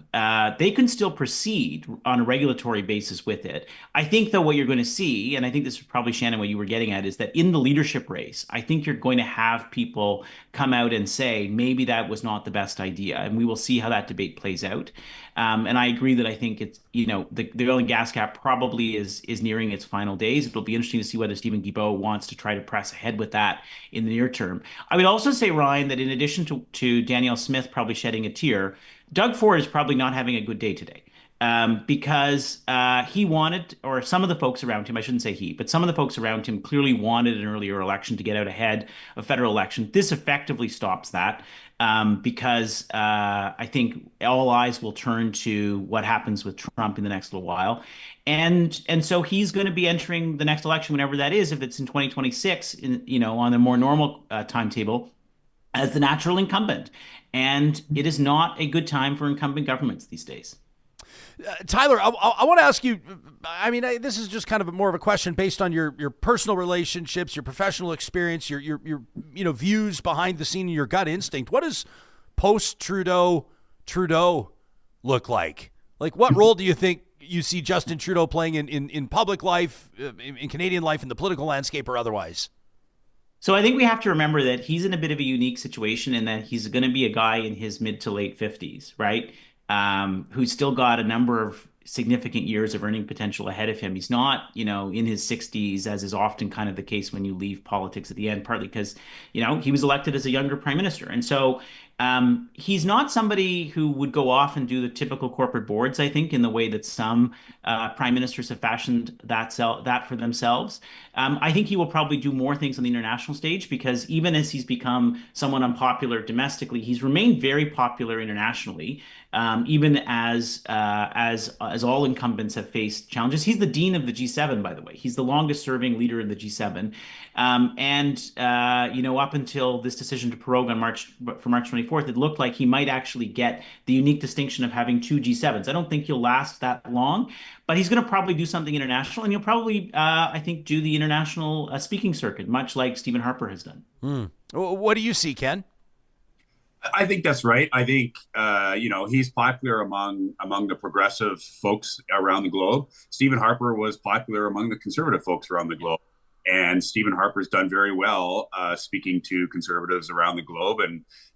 they can still proceed on a regulatory basis with it. I think, though, what you're going to see, and I think this is probably, Shannon, what you were getting at, is that in the leadership race, I think you're going to have people come out and say, maybe that was not the best idea. And we will see how that debate plays out. And I agree that I think it's, the oil and gas cap probably is nearing its final days. It'll be interesting to see whether Stephen Guilbeault wants to try to press ahead with that in the near term. I would also say, Ryan, that in addition to Danielle Smith probably shedding a tear, Doug Ford is probably not having a good day today. Because he wanted, or some of the folks around him, I shouldn't say he, but some of the folks around him clearly wanted an earlier election to get out ahead of federal election. This effectively stops that because I think all eyes will turn to what happens with Trump in the next little while. And so he's going to be entering the next election, whenever that is, if it's in 2026, on a more normal timetable, as the natural incumbent. And it is not a good time for incumbent governments these days. Tyler, I want to ask you, this is just kind of more of a question based on your personal relationships, your professional experience, your views behind the scene, your gut instinct. What does post-Trudeau look like? Like, what role do you think you see Justin Trudeau playing in public life, in Canadian life, in the political landscape, or otherwise? So I think we have to remember that he's in a bit of a unique situation in that he's going to be a guy in his mid to late 50s, right? Who's still got a number of significant years of earning potential ahead of him. He's not, in his 60s, as is often kind of the case when you leave politics at the end, partly because, he was elected as a younger prime minister. And so he's not somebody who would go off and do the typical corporate boards, I think, in the way that some prime ministers have fashioned that for themselves. I think he will probably do more things on the international stage because even as he's become somewhat unpopular domestically, he's remained very popular internationally, even as all incumbents have faced challenges. He's the dean of the G7, by the way. He's the longest serving leader in the G7. Up until this decision to prorogue for March 24th, it looked like he might actually get the unique distinction of having two G7s. I don't think he'll last that long, but he's going to probably do something international, and he'll probably, I think, do the international speaking circuit, much like Stephen Harper has done. What do you see, Ken? I think that's right. I think he's popular among the progressive folks around the globe. Stephen Harper was popular among the conservative folks around the globe, and Stephen Harper's done very well speaking to conservatives around the globe,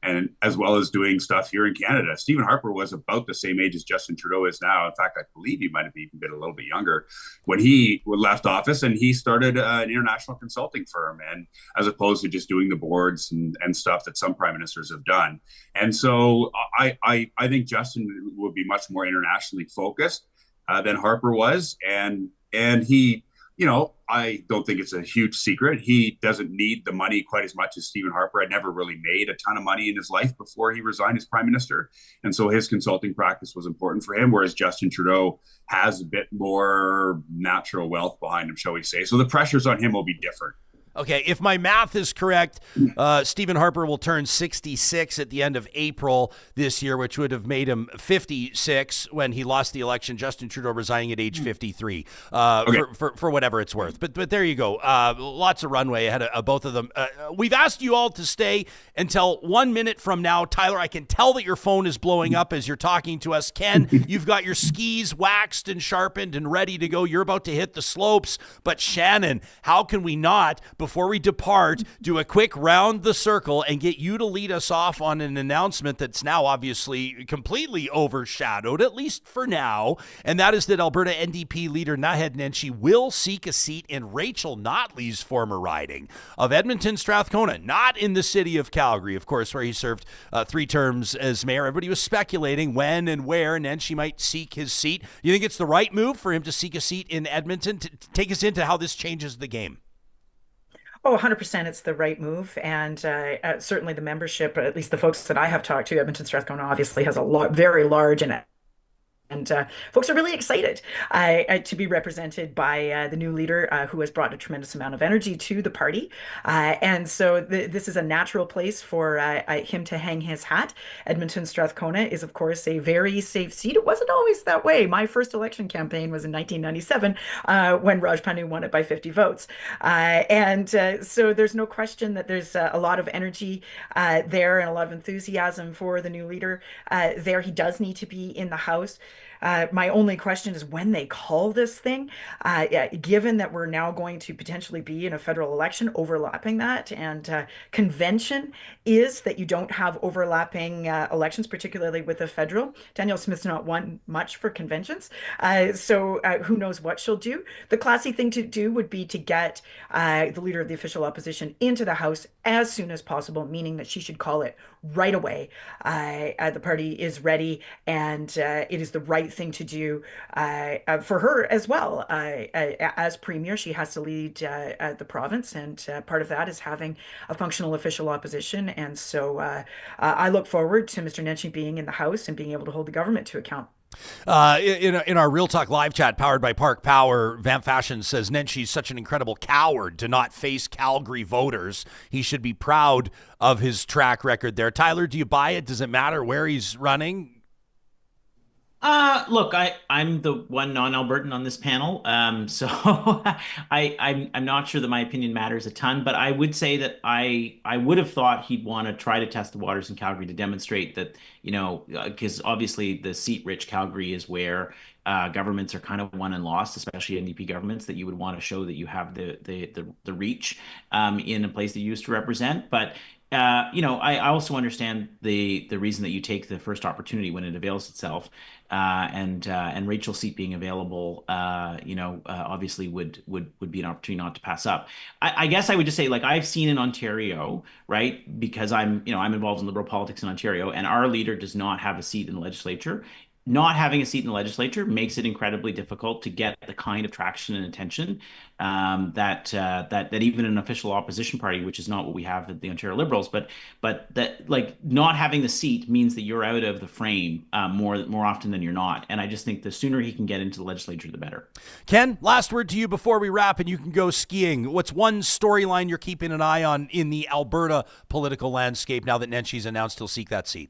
and as well as doing stuff here in Canada. Stephen Harper was about the same age as Justin Trudeau is now. In fact, I believe he might have even been a little bit younger when he left office, and he started an international consulting firm, and as opposed to just doing the boards and stuff that some prime ministers have done. And so I think Justin would be much more internationally focused than Harper was, and he. I don't think it's a huge secret. He doesn't need the money quite as much as Stephen Harper. Had never really made a ton of money in his life before he resigned as prime minister. And so his consulting practice was important for him, whereas Justin Trudeau has a bit more natural wealth behind him, shall we say. So the pressures on him will be different. Okay, if my math is correct, Stephen Harper will turn 66 at the end of April this year, which would have made him 56 when he lost the election. Justin Trudeau resigning at age 53, for whatever it's worth. But there you go. Lots of runway ahead of both of them. We've asked you all to stay until 1 minute from now. Tyler, I can tell that your phone is blowing up as you're talking to us. Ken, you've got your skis waxed and sharpened and ready to go. You're about to hit the slopes. But Shannon, how can we not, before we depart, do a quick round the circle and get you to lead us off on an announcement that's now obviously completely overshadowed, at least for now, and that is that Alberta NDP leader Naheed Nenshi will seek a seat in Rachel Notley's former riding of Edmonton Strathcona, not in the city of Calgary, of course, where he served 3 terms as mayor. Everybody was speculating when and where Nenshi might seek his seat. You think it's the right move for him to seek a seat in Edmonton? Take us into how this changes the game. Oh, 100% it's the right move. And certainly the membership, at least the folks that I have talked to, Edmonton Strathcona obviously has a very large and folks are really excited to be represented by the new leader who has brought a tremendous amount of energy to the party. And so this is a natural place for him to hang his hat. Edmonton Strathcona is, of course, a very safe seat. It wasn't always that way. My first election campaign was in 1997 when Raj Panu won it by 50 votes. So there's no question that there's a lot of energy there and a lot of enthusiasm for the new leader there. He does need to be in the House. My only question is when they call this thing, given that we're now going to potentially be in a federal election overlapping that, and convention is that you don't have overlapping elections, particularly with the federal. Danielle Smith's not won much for conventions, so who knows what she'll do. The classy thing to do would be to get the leader of the official opposition into the House as soon as possible, meaning that she should call it right away. The party is ready, and it is the right thing to do for her as well. As premier, she has to lead the province, and part of that is having a functional official opposition. And so I look forward to Mr. Nenshi being in the House and being able to hold the government to account. In our Real Talk live chat powered by Park Power, Vamp Fashion says Nenshi's such an incredible coward to not face Calgary voters. He should be proud of his track record there. Tyler, do you buy it? Does it matter where he's running? Look, I'm the one non-Albertan on this panel, so I'm not sure that my opinion matters a ton, but I would say that I would have thought he'd want to try to test the waters in Calgary to demonstrate that, because obviously the seat-rich Calgary is where governments are kind of won and lost, especially NDP governments, that you would want to show that you have the reach in a place that you used to represent. But I also understand the reason that you take the first opportunity when it avails itself, and Rachel's seat being available, obviously would be an opportunity not to pass up. I guess I would just say, like, I've seen in Ontario, right, because I'm involved in Liberal politics in Ontario, and our leader does not have a seat in the legislature. Not having a seat in the legislature makes it incredibly difficult to get the kind of traction and attention that even an official opposition party, which is not what we have at the Ontario Liberals, but that, like, not having the seat means that you're out of the frame more often than you're not. And I just think the sooner he can get into the legislature, the better. Ken, last word to you before we wrap, and you can go skiing. What's one storyline you're keeping an eye on in the Alberta political landscape now that Nenshi's announced he'll seek that seat?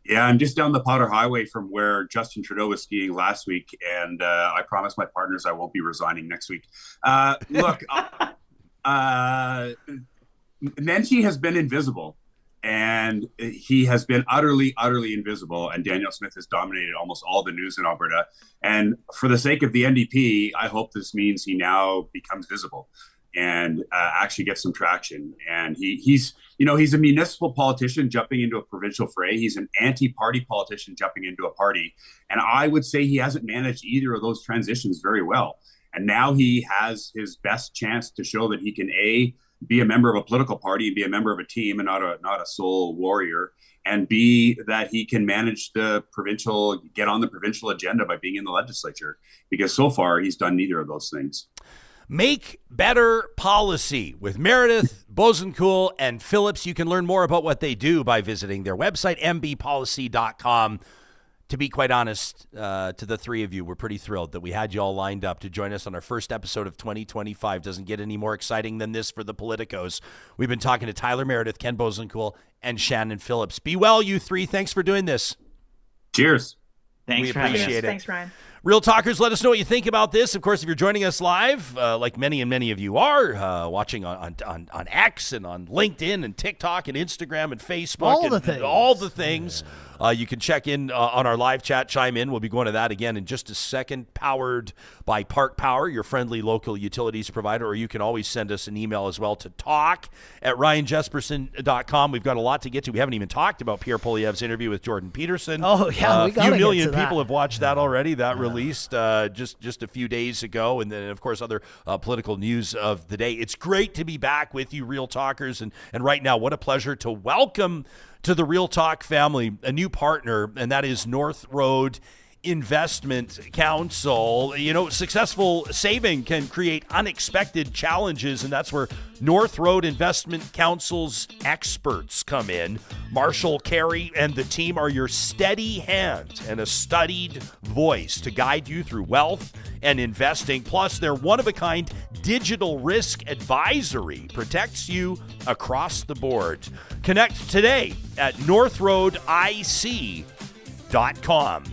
Yeah, I'm just down the Powder Highway from where Justin Trudeau was skiing last week, and I promised my partners I won't be resigning next week. Look, Nenshi has been invisible, And he has been utterly, utterly invisible. And Danielle Smith has dominated almost all the news in Alberta. And for the sake of the NDP, I hope this means he now becomes visible and actually gets some traction. And he's a municipal politician jumping into a provincial fray. He's an anti-party politician jumping into a party. And I would say he hasn't managed either of those transitions very well. And now he has his best chance to show that he can, be a member of a political party and be a member of a team and not a sole warrior, and B, that he can manage get on the provincial agenda by being in the legislature, because so far he's done neither of those things. Make better policy with Meredith, Boessenkool, and Phillips. You can learn more about what they do by visiting their website, mbpolicy.com. To be quite honest, to the three of you, we're pretty thrilled that we had you all lined up to join us on our first episode of 2025. Doesn't get any more exciting than this for the politicos. We've been talking to Tyler Meredith, Ken Boessenkool, and Shannon Phillips. Be well, you three. Thanks for doing this. Cheers. Thanks we for having us. appreciate it. Thanks, Ryan. Real Talkers, let us know what you think about this. Of course, if you're joining us live, like many of you are, watching on X and on LinkedIn and TikTok and Instagram and Facebook. All the things. You can check in on our live chat, chime in. We'll be going to that again in just a second, powered by Park Power, your friendly local utilities provider, or you can always send us an email as well to talk@ryanjesperson.com. We've got a lot to get to. We haven't even talked about Pierre Poilievre's interview with Jordan Peterson. Oh, yeah, we got a few to million get to that. people have watched that already. That released just a few days ago. And then, of course, other political news of the day. It's great to be back with you, Real Talkers. And right now, what a pleasure to welcome to the Real Talk family a new partner, and that is North Road Investment Council. You know, successful saving can create unexpected challenges, and that's where North Road Investment Council's experts come in. Marshall Carey and the team are your steady hand and a studied voice to guide you through wealth and investing. Plus, their one-of-a-kind digital risk advisory protects you across the board. Connect today at northroadic.com.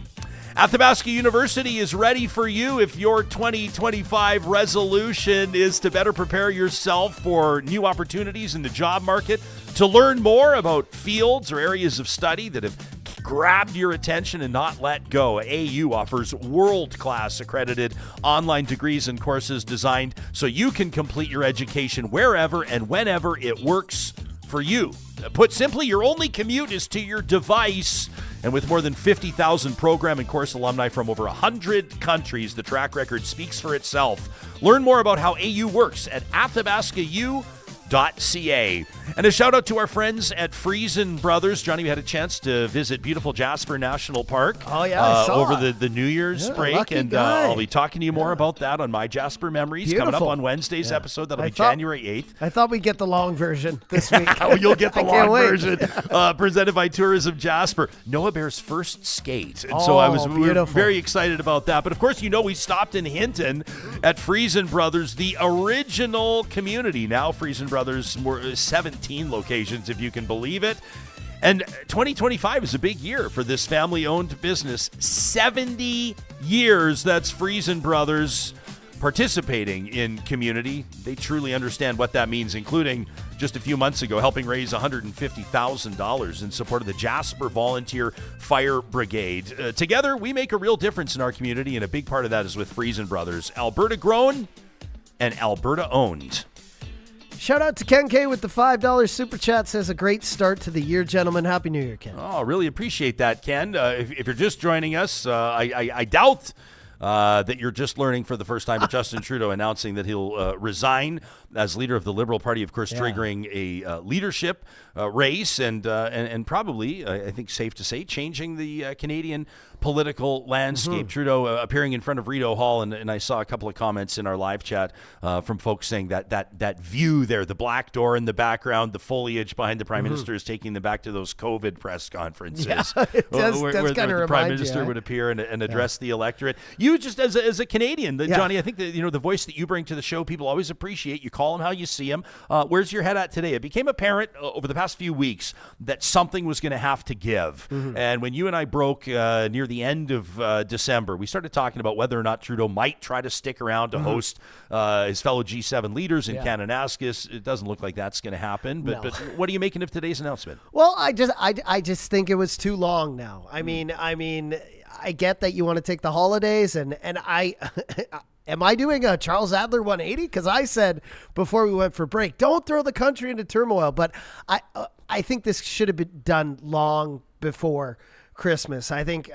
Athabasca University is ready for you if your 2025 resolution is to better prepare yourself for new opportunities in the job market. To learn more about fields or areas of study that have grabbed your attention and not let go, AU offers world-class accredited online degrees and courses designed so you can complete your education wherever and whenever it works for you. Put simply, your only commute is to your device. And with more than 50,000 program and course alumni from over 100 countries, the track record speaks for itself. Learn more about how AU works at athabascau.ca. And a shout out to our friends at Friesen Brothers. Johnny, we had a chance to visit beautiful Jasper National Park. Oh, yeah, I saw over it. the New Year's break. lucky And guy. I'll be talking to you more about that on My Jasper Memories coming up Beautiful. on Wednesday's Yeah. episode. That'll I be thought- January 8th. I thought we'd get the long version this week. Oh, you'll get the I can't long wait. version presented by Tourism Jasper. Noah Bear's first skate. And so we were beautiful. very excited about that. But of course, we stopped in Hinton at Friesen Brothers, the original community. Now Friesen Brothers, 17 locations, if you can believe it. And 2025 is a big year for this family-owned business. 70 years, that's Friesen Brothers participating in community. They truly understand what that means, including just a few months ago helping raise $150,000 in support of the Jasper Volunteer Fire Brigade. Together, we make a real difference in our community, and a big part of that is with Friesen Brothers. Alberta grown and Alberta owned. Shout out to Ken K with the $5 super chat. Says a great start to the year, gentlemen. Happy New Year, Ken. Oh, really appreciate that, Ken. If you're just joining us, I doubt that you're just learning for the first time of Justin Trudeau announcing that he'll resign as leader of the Liberal Party, of course, triggering a leadership race and probably, I think safe to say, changing the Canadian political landscape. Trudeau appearing in front of Rideau Hall, and I saw a couple of comments in our live chat from folks saying that view there, the black door in the background, the foliage behind the Prime Minister is taking them back to those COVID press conferences. Yeah, it does where kinda the Prime remind you, Minister eh? would appear and address the electorate. You just as a Canadian, Johnny, I think that the voice that you bring to the show, people always appreciate. You call him how you see him. Where's your head at today? It became apparent over the past few weeks that something was going to have to give. And when you and I broke near the end of December, we started talking about whether or not Trudeau might try to stick around to host his fellow G7 leaders in Kananaskis. It doesn't look like that's going to happen. But what are you making of today's announcement? Well, I just think it was too long now. I mean, I get that you want to take the holidays, and I am I doing a Charles Adler 180? Because I said before we went for break, don't throw the country into turmoil. But I think this should have been done long before Christmas. I think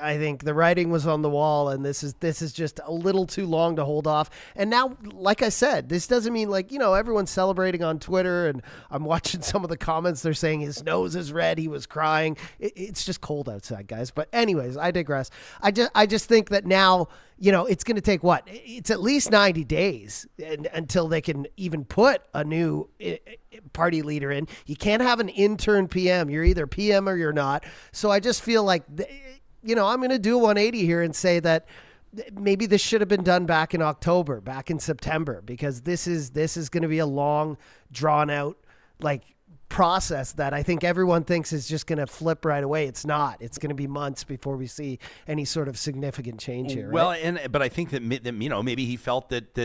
the writing was on the wall, and this is just a little too long to hold off. And now, like I said, this doesn't mean everyone's celebrating on Twitter, and I'm watching some of the comments. They're saying his nose is red, he was crying. It's just cold outside, guys. But anyways, I digress. I just think that now, it's going to take it's at least 90 days until they can even put a new party leader in. You can't have an intern PM. You're either PM or you're not. So I just feel like, I'm going to do a 180 here and say that maybe this should have been done back in October, back in September, because this is going to be a long, drawn out, process that I think everyone thinks is just going to flip right away. It's not. It's going to be months before we see any sort of significant change here. Well, right? but I think that maybe he felt that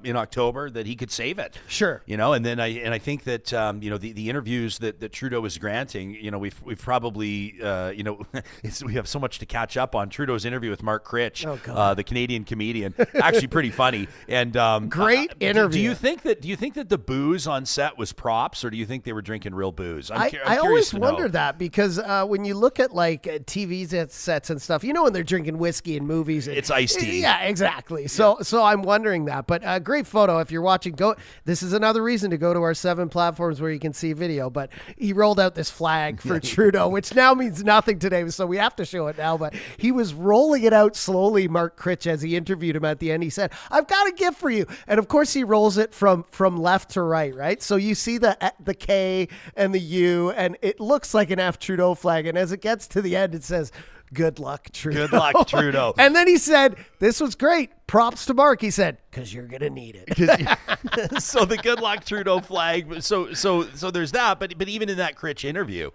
in October that he could save it. Sure. And then I think that the interviews that Trudeau is granting. We've probably we have so much to catch up on. Trudeau's interview with Mark Critch, the Canadian comedian, actually pretty funny and great interview. Do you think that the booze on set was props, or do you think they were drinking real booze? I always wonder that, because when you look at TV sets and stuff, when they're drinking whiskey in movies, it's iced tea. Yeah, exactly. So I'm wondering that. But great photo. If you're watching, this is another reason to go to our 7 platforms where you can see video. But he rolled out this flag for Trudeau, which now means nothing today, so we have to show it now. But he was rolling it out slowly, Mark Critch, as he interviewed him at the end. He said, "I've got a gift for you," and of course he rolls it from left to right. So you see the K and the U, and it looks like an F Trudeau flag. And as it gets to the end, it says, "Good luck, Trudeau." Good luck, Trudeau. And then he said, "This was great. Props to Mark." He said, "Because you're going to need it." So the good luck Trudeau flag. So there's that. But even in that Critch interview,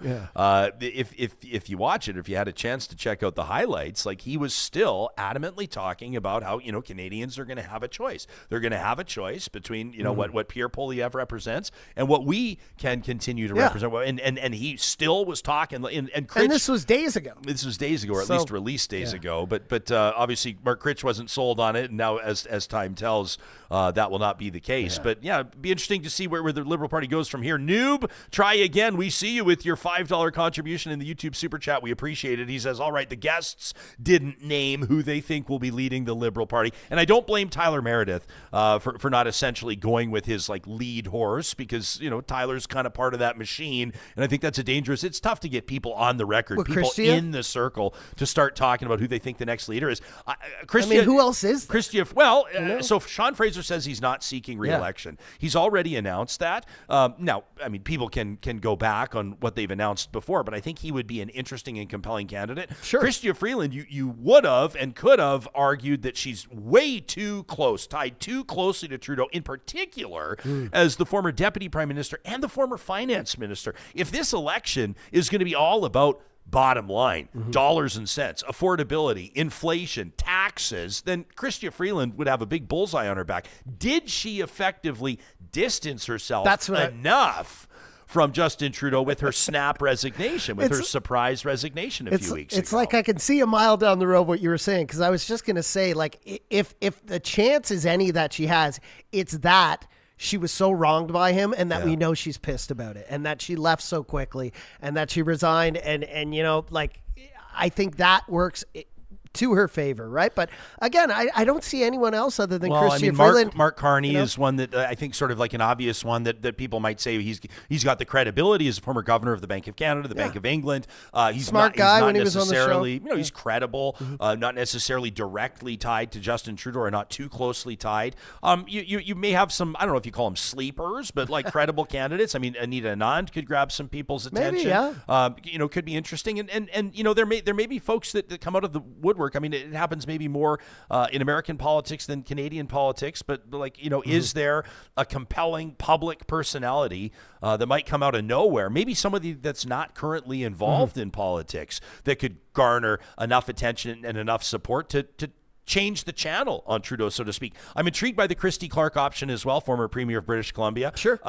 if you watch it, if you had a chance to check out the highlights, he was still adamantly talking about how Canadians are going to have a choice. They're going to have a choice between what Pierre Poilievre represents and what we can continue to represent. And he still was talking. And Critch, and this was days ago. This was days ago, or at least released days ago. But obviously Mark Critch wasn't sold on it, and now as time tells, that will not be the case. But it'd be interesting to see where the Liberal Party goes from here. Noob, try again. We see you with your $5 contribution in the YouTube Super Chat. We appreciate it. He says, all right, the guests didn't name who they think will be leading the Liberal Party. And I don't blame Tyler Meredith for not essentially going with his lead horse, because, Tyler's kind of part of that machine. And I think that's it's tough to get people on the record, people Christia? In the circle, to start talking about who they think the next leader is. Who else is there? Christia, well, so Sean Fraser says he's not seeking re-election. He's already announced that. Now, people can go back on what they've announced before, but I think he would be an interesting and compelling candidate. Sure. Christia Freeland, you would have and could have argued that she's way too close, tied too closely to Trudeau, in particular as the former deputy prime minister and the former finance minister. If this election is going to be all about bottom line, dollars and cents, affordability, inflation, taxes, then Christia Freeland would have a big bullseye on her back. Did she effectively distance herself enough from Justin Trudeau with her snap resignation, with her surprise resignation a few weeks ago? It's like I can see a mile down the road what you were saying, because I was just going to say, if the chance is any that she has, it's that she was so wronged by him, and that we know she's pissed about it, and that she left so quickly, and that she resigned, and I think that works to her favor, right? But again, I don't see anyone else other than Christia Freeland. Mark Carney is one that I think sort of like an obvious one that people might say he's got the credibility as a former governor of the Bank of Canada, the Bank of England. He's smart guy when he was on the show. He's credible, not necessarily directly tied to Justin Trudeau, or not too closely tied. You may have some, I don't know if you call them sleepers, but credible candidates. Anita Anand could grab some people's attention. Maybe, could be interesting, and there may be folks that come out of the woodwork woodwork. I mean, it happens maybe more in American politics than Canadian politics, but like, you know, is there a compelling public personality that might come out of nowhere? Maybe somebody that's not currently involved in politics that could garner enough attention and enough support to change the channel on Trudeau, so to speak. I'm intrigued by the Christy Clark option as well, former Premier of British Columbia. Sure.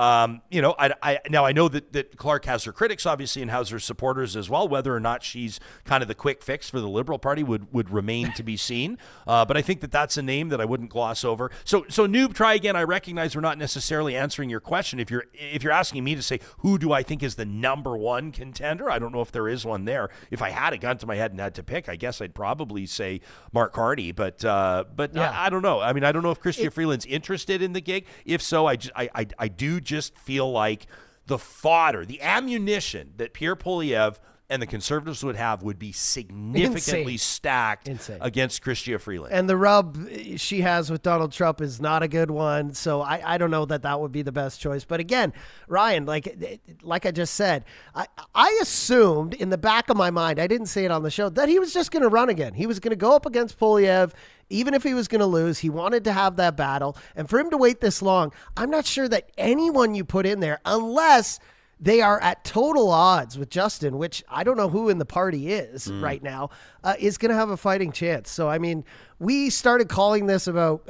You know, I know that Clark has her critics, obviously, and has her supporters as well. Whether or not she's kind of the quick fix for the Liberal Party would remain to be seen. But I think that's a name that I wouldn't gloss over. So Noob, try again. I recognize we're not necessarily answering your question. If you're asking me to say who do I think is the number one contender, I don't know if there is one there. If I had a gun to my head and had to pick, I guess I'd probably say Mark Carney. But yeah. I don't know. I mean, I don't know if Chrystia Freeland's interested in the gig. If so, I do just feel like the fodder, the ammunition that Pierre Poilievre and the Conservatives would have would be significantly stacked against Chrystia Freeland. And the rub she has with Donald Trump is not a good one. So I don't know that would be the best choice. But again, Ryan, like I just said, I assumed in the back of my mind, I didn't say it on the show, that he was just going to run again. He was going to go up against Poilievre. Even if he was going to lose, he wanted to have that battle. And for him to wait this long, I'm not sure that anyone you put in there, unless they are at total odds with Justin, which I don't know who in the party is right now, is going to have a fighting chance. So, I mean, we started calling this about,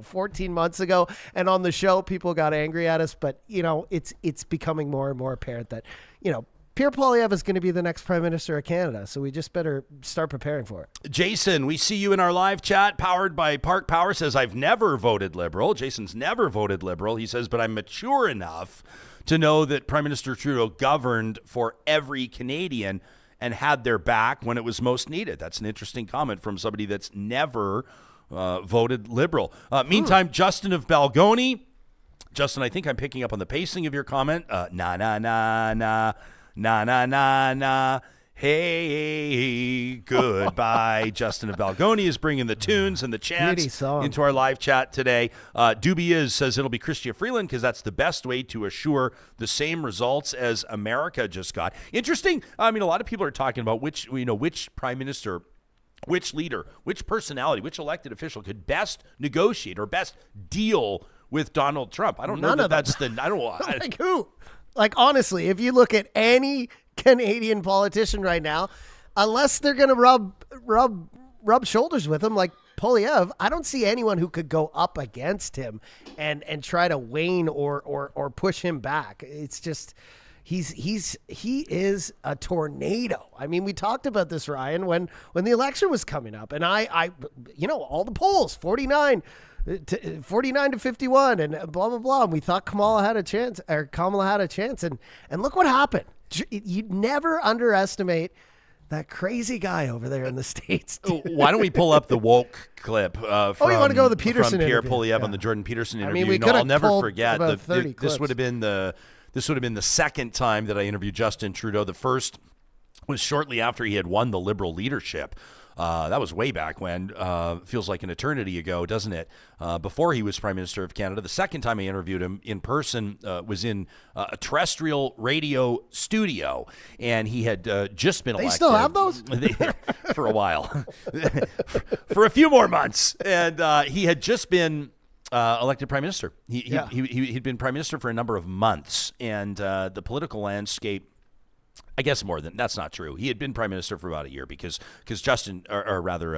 14 months ago. And on the show, people got angry at us. But, you know, it's becoming more and more apparent that, you know, Pierre Poilievre is going to be the next Prime Minister of Canada, so we just better start preparing for it. Jason, we see you in our live chat, powered by Park Power, says, I've never voted Liberal. Jason's never voted Liberal. He says, but I'm mature enough to know that Prime Minister Trudeau governed for every Canadian and had their back when it was most needed. That's an interesting comment from somebody that's never voted Liberal. Meantime, Justin of Balgony. Justin, I think I'm picking up on the pacing of your comment. Na, na, na, na. Hey, goodbye. Justin of Balgony is bringing the tunes and the chants into our live chat today. Doobie says it'll be Chrystia Freeland because that's the best way to assure the same results as America just got. Interesting. I mean, a lot of people are talking about which prime minister, which leader, which personality, which elected official could best negotiate or best deal with Donald Trump. I don't know that that's the... I don't know. Like who? Like, honestly, if you look at any Canadian politician right now, unless they're going to rub shoulders with him like Poilievre, I don't see anyone who could go up against him and try to wane or push him back. It's just he is a tornado. I mean, we talked about this, Ryan, when the election was coming up, and I all the polls, 49 to 51 and blah, blah, blah. And we thought Kamala had a chance. And look what happened. You'd never underestimate that crazy guy over there in the States. Why don't we pull up the woke clip you want to go to the Peterson from Pierre interview? Poilievre on the Jordan Peterson interview. I mean, I'll never forget that this would have been the second time that I interviewed Justin Trudeau. The first was shortly after he had won the Liberal leadership. That was way back when. Feels like an eternity ago, doesn't it? Before he was Prime Minister of Canada. The second time I interviewed him in person was in a terrestrial radio studio, and he had just been elected. They still have those? For a while. for a few more months. And he had just been elected Prime Minister. He'd been Prime Minister for a number of months, and the political landscape, I guess that's not true. He had been Prime Minister for about a year because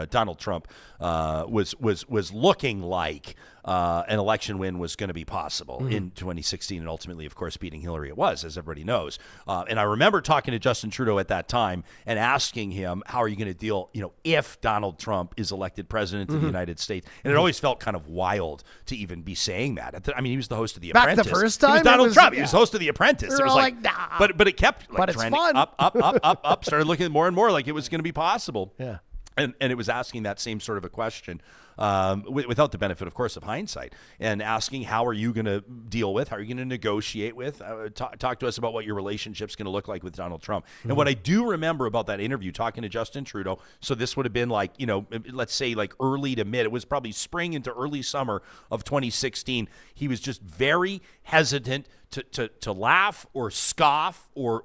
Donald Trump was looking like an election win was going to be possible in 2016, and ultimately, of course, beating Hillary it was, as everybody knows. And I remember talking to Justin Trudeau at that time and asking him, how are you going to deal, if Donald Trump is elected president of the United States? And it always felt kind of wild to even be saying that. He was the host of The Apprentice. Back the first time? He was Donald Trump. He was the host of The Apprentice. We were it was like, nah. But it kept but it's trending fun. up, started looking more and more like it was going to be possible. Yeah. And it was asking that same sort of a question without the benefit, of course, of hindsight, and asking how are you going to deal with, how are you going to negotiate with, talk to us about what your relationship's going to look like with Donald Trump. And what I do remember about that interview, talking to Justin Trudeau, so this would have been like, let's say like early to mid, it was probably spring into early summer of 2016. He was just very hesitant to laugh or scoff or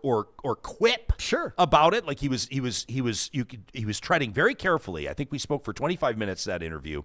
quip about it. Like he was treading very carefully. I think we spoke for 25 minutes that interview.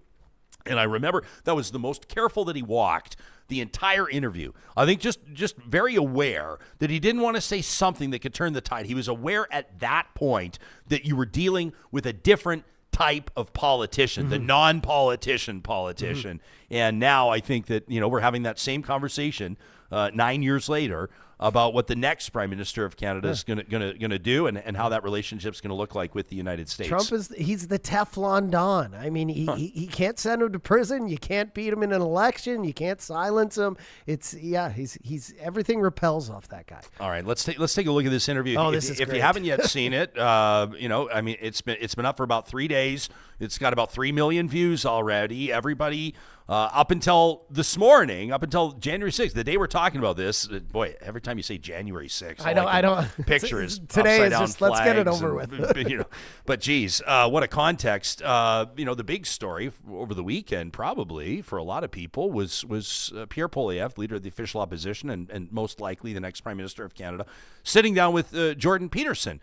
And I remember that was the most careful that he walked the entire interview. I think just very aware that he didn't want to say something that could turn the tide. He was aware at that point that you were dealing with a different type of politician, the non-politician politician. And now I think that, we're having that same conversation 9 years later about what the next Prime Minister of Canada is going to do and how that relationship is going to look like with the United States. Trump he's the Teflon Don. I mean, he can't send him to prison. You can't beat him in an election. You can't silence him. He's everything repels off that guy. All right, let's take a look at this interview. If you haven't yet seen it, it's been up for about 3 days. It's got about 3 million views already. Everybody up until this morning, up until January 6th, the day we're talking about this, boy, every time you say January 6th, I don't picture is today upside is down just let's get it over with. with. But geez, what a context. The big story over the weekend, probably for a lot of people, was Pierre Poilievre, leader of the official opposition, and most likely the next Prime Minister of Canada, sitting down with Jordan Peterson,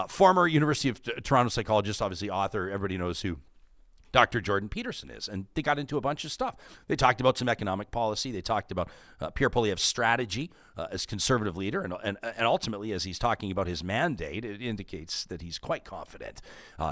former University of Toronto psychologist, obviously author. Everybody knows who Dr. Jordan Peterson is. And they got into a bunch of stuff. They talked about some economic policy. They talked about Pierre Poilievre's strategy as conservative leader. And ultimately, as he's talking about his mandate, it indicates that he's quite confident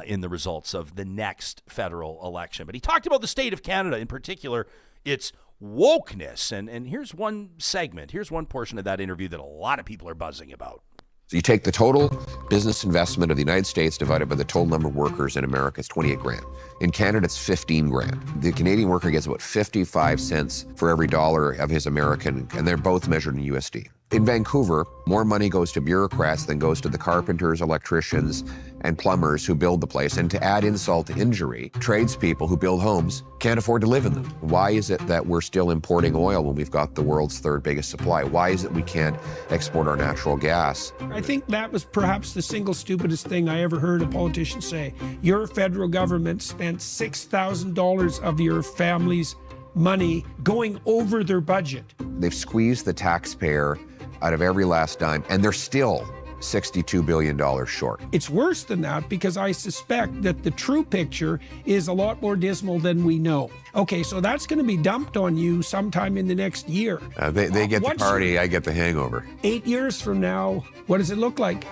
in the results of the next federal election. But he talked about the state of Canada, in particular, its wokeness. And here's one segment. Here's one portion of that interview that a lot of people are buzzing about. So you take the total business investment of the United States divided by the total number of workers in America, it's 28 grand. In Canada, it's 15 grand. The Canadian worker gets about 55 cents for every dollar of his American, and they're both measured in USD. In Vancouver, more money goes to bureaucrats than goes to the carpenters, electricians, and plumbers who build the place. And to add insult to injury, tradespeople who build homes can't afford to live in them. Why is it that we're still importing oil when we've got the world's third biggest supply? Why is it we can't export our natural gas? I think that was perhaps the single stupidest thing I ever heard a politician say. Your federal government spent $6,000 of your family's money going over their budget. They've squeezed the taxpayer out of every last dime, and they're still $62 billion short. It's worse than that because I suspect that the true picture is a lot more dismal than we know. Okay, so that's going to be dumped on you sometime in the next year. They get the party, I get the hangover. 8 years from now, what does it look like?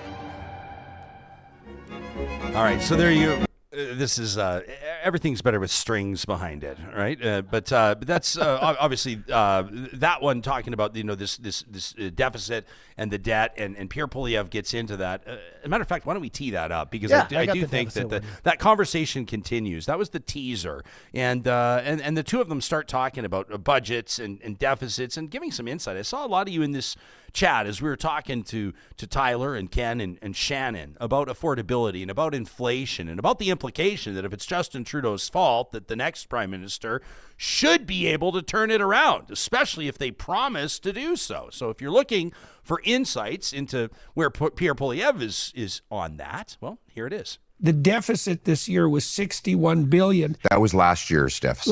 All right, so there you this is everything's better with strings behind it, right? But that's obviously that one talking about this deficit and the debt, and Pierre Poilievre gets into that. As a matter of fact, why don't we tee that up, because I do think that that conversation continues. That was the teaser, and the two of them start talking about budgets and deficits and giving some insight. I saw a lot of you in this chat as we were talking to Tyler and Ken and Shannon about affordability and about inflation and about the implication that if it's Justin Trudeau's fault, that the next Prime Minister should be able to turn it around, especially if they promise to do so. So if you're looking for insights into where Pierre Poilievre is on that, well, here it is. The deficit this year was $61 billion. That was last year's deficit.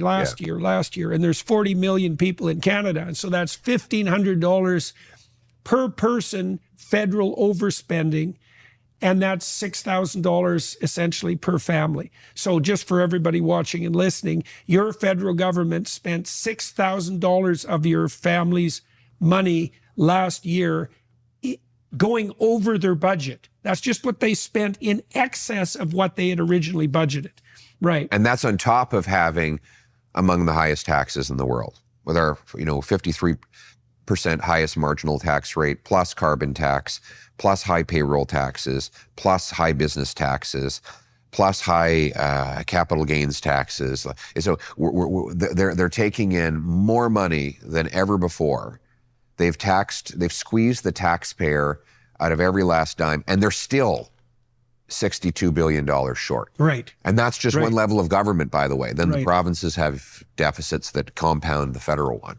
Last year. And there's 40 million people in Canada. And so that's $1,500 per person federal overspending. And that's $6,000 essentially per family. So just for everybody watching and listening, your federal government spent $6,000 of your family's money last year going over their budget. That's just what they spent in excess of what they had originally budgeted. Right. And that's on top of having among the highest taxes in the world, with our 53% highest marginal tax rate, plus carbon tax, plus high payroll taxes, plus high business taxes, plus high capital gains taxes. So they're taking in more money than ever before. They've squeezed the taxpayer out of every last dime, and they're still $62 billion short. Right. And that's just one level of government, by the way. Then the provinces have deficits that compound the federal one.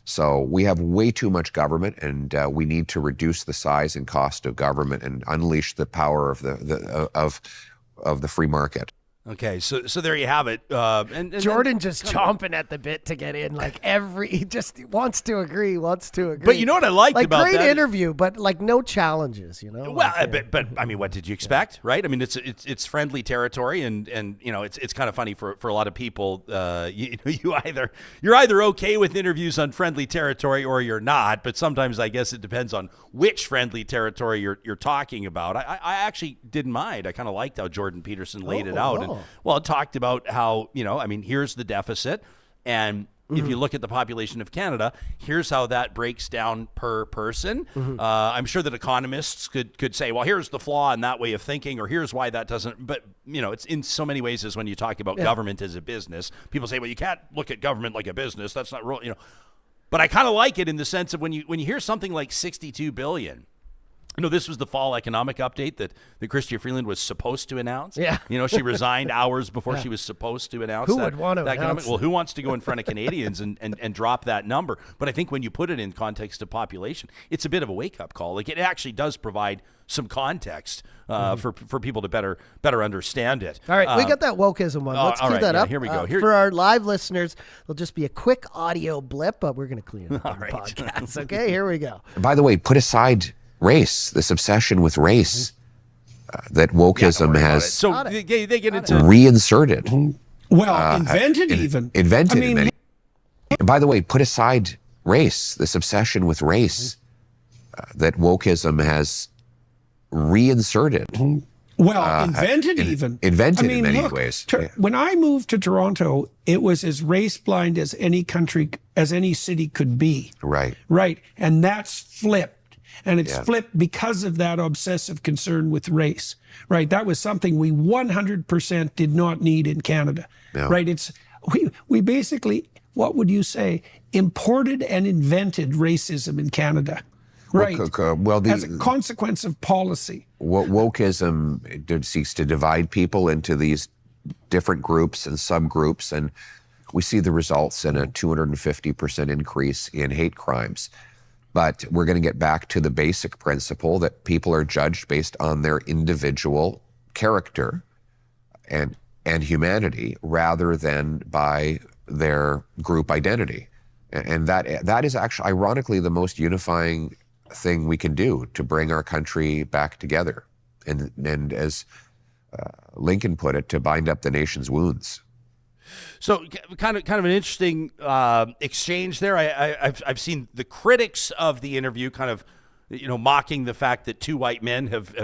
So we have way too much government, and we need to reduce the size and cost of government and unleash the power of the free market. Okay, so there you have it. And Jordan just chomping at the bit to get in. Like he just wants to agree. But you know what I liked about great that? interview, but like no challenges. Well, but I mean, what did you expect, right? I mean, it's friendly territory, and it's kind of funny for a lot of people. You're either okay with interviews on friendly territory or you're not. But sometimes I guess it depends on which friendly territory you're talking about. I actually didn't mind. I kind of liked how Jordan Peterson laid it out. And, well, it talked about how, here's the deficit. And if you look at the population of Canada, here's how that breaks down per person. I'm sure that economists could say, well, here's the flaw in that way of thinking, or here's why that doesn't. But, it's in so many ways as when you talk about government as a business. People say, well, you can't look at government like a business. That's not real, But I kind of like it in the sense of when you hear something like $62 billion. This was the fall economic update that Chrystia Freeland was supposed to announce. Yeah. She resigned hours before she was supposed to announce Who that. would want to announce Well, who wants to go in front of Canadians and drop that number? But I think when you put it in context of population, it's a bit of a wake-up call. Like, it actually does provide some context for people to better understand it. All right, we got that wokeism one. Let's cue that up. Here we go. For our live listeners, there'll just be a quick audio blip, but we're going to clean it up on the podcast. Okay, here we go. By the way, put aside race, this obsession with race that wokeism has So they get into reinserted. Well, invented even. Invented in many. And by the way, put aside race, this obsession with race that wokeism has reinserted. Well, invented even. Invented in many ways. When I moved to Toronto, it was as race blind as any country, as any city could be. Right. Right. And that's flipped. And it's flipped because of that obsessive concern with race, right? That was something we 100% did not need in Canada, right? We basically, what would you say, imported and invented racism in Canada, right? As a consequence of policy. Wokeism seeks to divide people into these different groups and subgroups, and we see the results in a 250% increase in hate crimes. But we're going to get back to the basic principle that people are judged based on their individual character and humanity rather than by their group identity. And that is actually, ironically, the most unifying thing we can do to bring our country back together. And as Lincoln put it, to bind up the nation's wounds. So kind of an interesting exchange there. I've seen the critics of the interview kind of mocking the fact that two white men have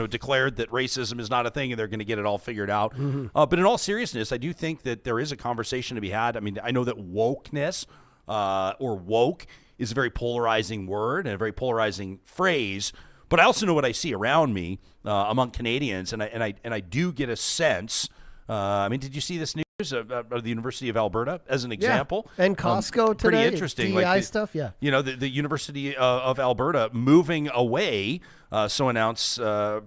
declared that racism is not a thing and they're going to get it all figured out. But in all seriousness, I do think that there is a conversation to be had. I mean, I know that wokeness or woke is a very polarizing word and a very polarizing phrase. But I also know what I see around me among Canadians, and I do get a sense. I mean, did you see this news of the University of Alberta as an example? And Costco today. Pretty interesting. DEI stuff, yeah. The University of Alberta moving away, so announced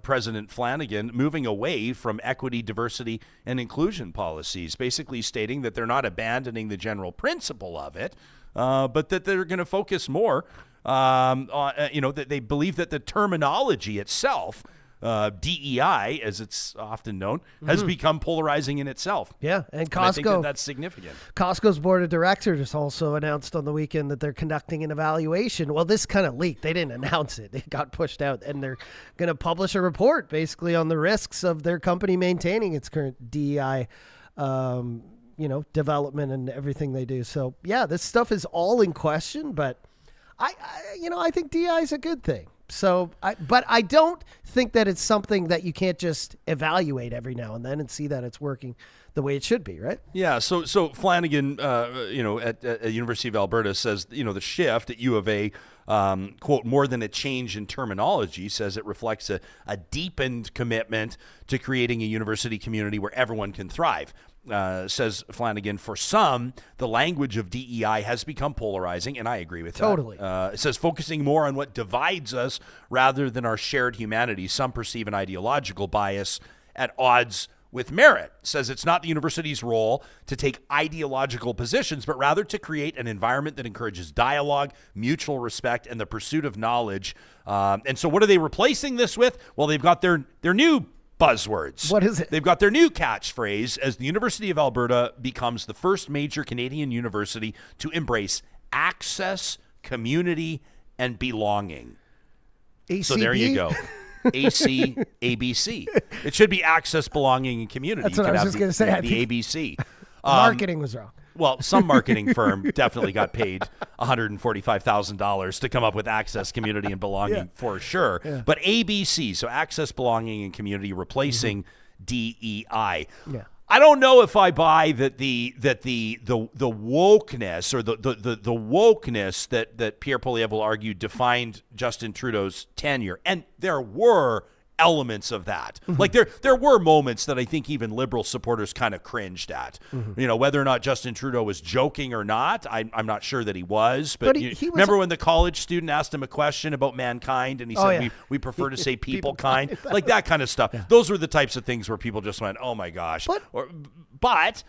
President Flanagan, moving away from equity, diversity, and inclusion policies, basically stating that they're not abandoning the general principle of it, but that they're going to focus more on, that they believe that the terminology itself, DEI, as it's often known, has become polarizing in itself. Yeah, and Costco. And I think that's significant. Costco's board of directors also announced on the weekend that they're conducting an evaluation. Well, this kind of leaked. They didn't announce it. It got pushed out, and they're going to publish a report basically on the risks of their company maintaining its current DEI development and everything they do. So, yeah, this stuff is all in question, but I think DEI is a good thing. So, but I don't think that it's something that you can't just evaluate every now and then and see that it's working the way it should be, right? Yeah. So Flanagan, at University of Alberta says, the shift at U of A, quote, more than a change in terminology, says it reflects a deepened commitment to creating a university community where everyone can thrive. Says Flanagan, for some, the language of DEI has become polarizing, and I agree with that. Totally. It says focusing more on what divides us rather than our shared humanity. Some perceive an ideological bias at odds with merit. Says it's not the university's role to take ideological positions, but rather to create an environment that encourages dialogue, mutual respect, and the pursuit of knowledge. And so what are they replacing this with? Well, they've got their new buzzwords. What is it? They've got their new catchphrase as the University of Alberta becomes the first major Canadian university to embrace access, community, and belonging. ACB? So there you go. AC, ABC. It should be access, belonging, and community. That's what I was just going to say. The ABC. Marketing was wrong. Well, some marketing firm definitely got paid $145,000 to come up with access, community, and belonging for sure. Yeah. But ABC, so access, belonging, and community, replacing DEI. Yeah. I don't know if I buy that the wokeness or the wokeness that Pierre Poilievre will argue defined Justin Trudeau's tenure, and there were elements of that. Like there were moments that I think even Liberal supporters kind of cringed at. You know, whether or not Justin Trudeau was joking or not, I'm not sure that he was. But he remember when the college student asked him a question about mankind, and he said, we prefer to say people kind, like that kind of stuff. Yeah. Those were the types of things where people just went, oh my gosh. But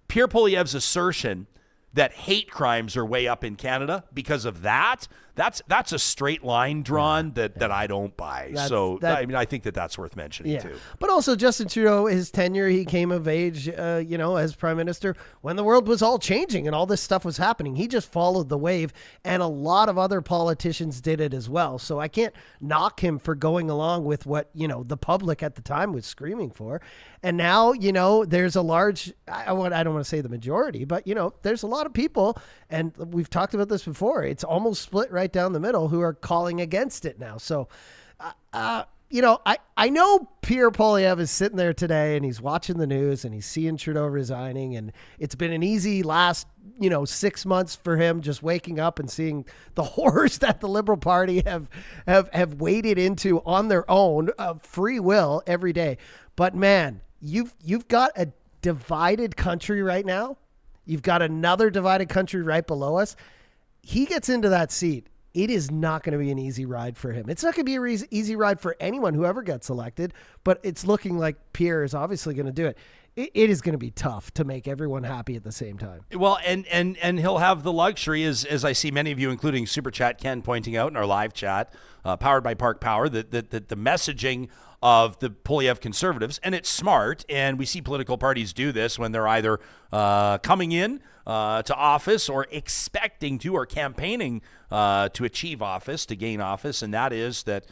Pierre Poilievre's assertion that hate crimes are way up in Canada because of that's a straight line drawn that I don't buy. I think that's worth mentioning too. But also Justin Trudeau, his tenure, he came of age, as prime minister when the world was all changing and all this stuff was happening. He just followed the wave, and a lot of other politicians did it as well. So I can't knock him for going along with what, the public at the time was screaming for. And now, there's a large, I don't want to say the majority, but, there's a lot of people, and we've talked about this before. It's almost split right down the middle who are calling against it now. So, I know Pierre Poilievre is sitting there today and he's watching the news and he's seeing Trudeau resigning, and it's been an easy last, 6 months for him just waking up and seeing the horrors that the Liberal Party have waded into on their own free will every day. But man, you've got a divided country right now. You've got another divided country right below us. He gets into that seat. It is not going to be an easy ride for him. It's not going to be an easy ride for anyone, whoever gets elected, but it's looking like Pierre is obviously going to do it. It is going to be tough to make everyone happy at the same time. Well, and he'll have the luxury, as I see many of you, including Super Chat Ken, pointing out in our live chat, powered by Park Power, that the messaging of the Poilievre Conservatives, and it's smart, and we see political parties do this when they're either coming in to office or expecting to or campaigning to achieve office, to gain office, and that is that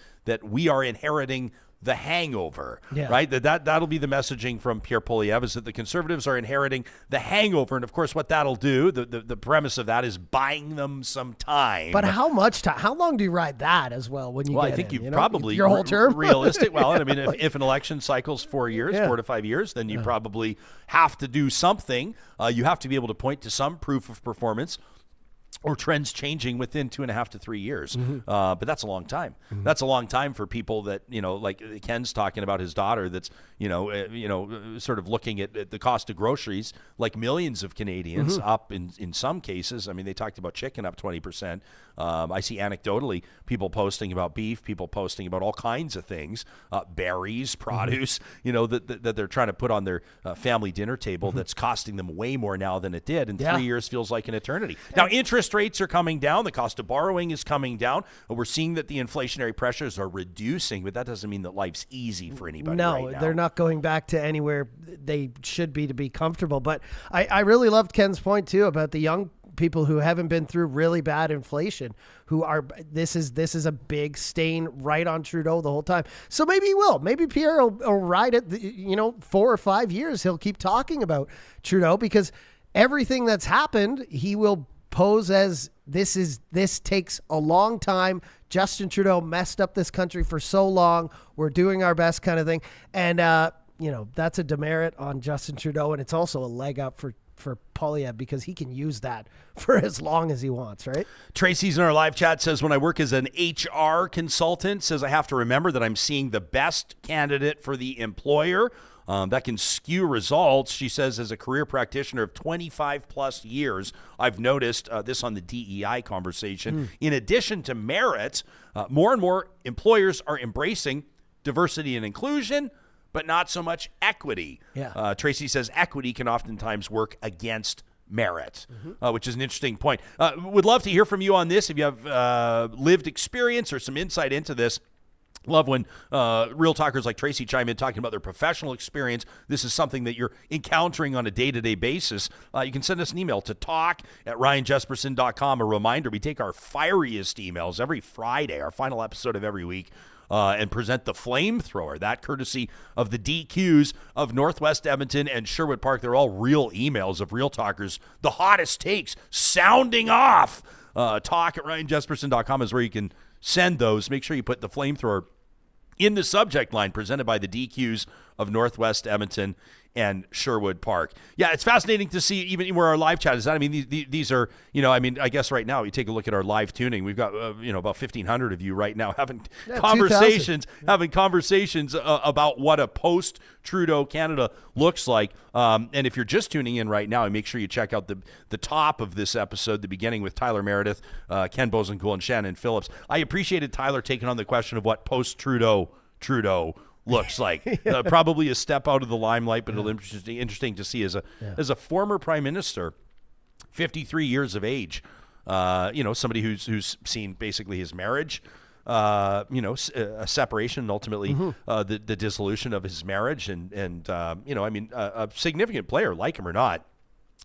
we are inheriting the hangover, right? That'll be the messaging from Pierre Poilievre, is that the Conservatives are inheriting the hangover. And of course, what that'll do, the premise of that is buying them some time. But how much time? How long do you ride that as well when you get I think in, you've probably your whole term? Realistic. Well, I mean, if an election cycle's 4 years, 4 to 5 years, then you probably have to do something. You have to be able to point to some proof of performance or trends changing within 2.5 to 3 years. But that's a long time. That's a long time for people that, like Ken's talking about his daughter that's, sort of looking at the cost of groceries, like millions of Canadians up in some cases. I mean, they talked about chicken up 20%. I see anecdotally people posting about beef, people posting about all kinds of things, berries, produce, that they're trying to put on their family dinner table that's costing them way more now than it did. And 3 years feels like an eternity. Now, interest rates are coming down. The cost of borrowing is coming down. We're seeing that the inflationary pressures are reducing, but that doesn't mean that life's easy for anybody right now. They're not going back to anywhere they should be to be comfortable. But I really loved Ken's point, too, about the young people who haven't been through really bad inflation, who are this is a big stain right on Trudeau the whole time. So maybe he will. Maybe Pierre will ride it, 4 or 5 years. He'll keep talking about Trudeau because everything that's happened, he will pose as this takes a long time. Justin Trudeau messed up this country for so long. We're doing our best kind of thing. And, that's a demerit on Justin Trudeau. And it's also a leg up for Poilievre because he can use that for as long as he wants, right? Tracy's in our live chat says, when I work as an HR consultant, says I have to remember that I'm seeing the best candidate for the employer. That can skew results. She says, as a career practitioner of 25 plus years, I've noticed this on the DEI conversation. In addition to merit, more and more employers are embracing diversity and inclusion, but not so much equity. Tracy says equity can oftentimes work against merit, which is an interesting point. Would love to hear from you on this. If you have lived experience or some insight into this, Love when real talkers like Tracy chime in talking about their professional experience. This is something that you're encountering on a day-to-day basis. You can send us an email to talk@ryanjesperson.com. A reminder, we take our fieriest emails every Friday, our final episode of every week, and present the flamethrower, that courtesy of the DQs of Northwest Edmonton and Sherwood Park. They're all real emails of real talkers. The hottest takes sounding off. Talk@ryanjesperson.com is where you can send those. Make sure you put the flamethrower in the subject line, presented by the DQs of Northwest Edmonton and Sherwood Park. Yeah, it's fascinating to see even where our live chat is at. I mean, these are, I guess right now, you take a look at our live tuning. We've got, about 1,500 of you right now having conversations about what a post-Trudeau Canada looks like. And if you're just tuning in right now, make sure you check out the top of this episode, the beginning with Tyler Meredith, Ken Boessenkool, and Shannon Phillips. I appreciated Tyler taking on the question of what post-Trudeau looks like. Probably a step out of the limelight, but it'll interesting to see as a former prime minister, 53 years of age, somebody who's seen basically his marriage, a separation, and ultimately the dissolution of his marriage, and a significant player, like him or not.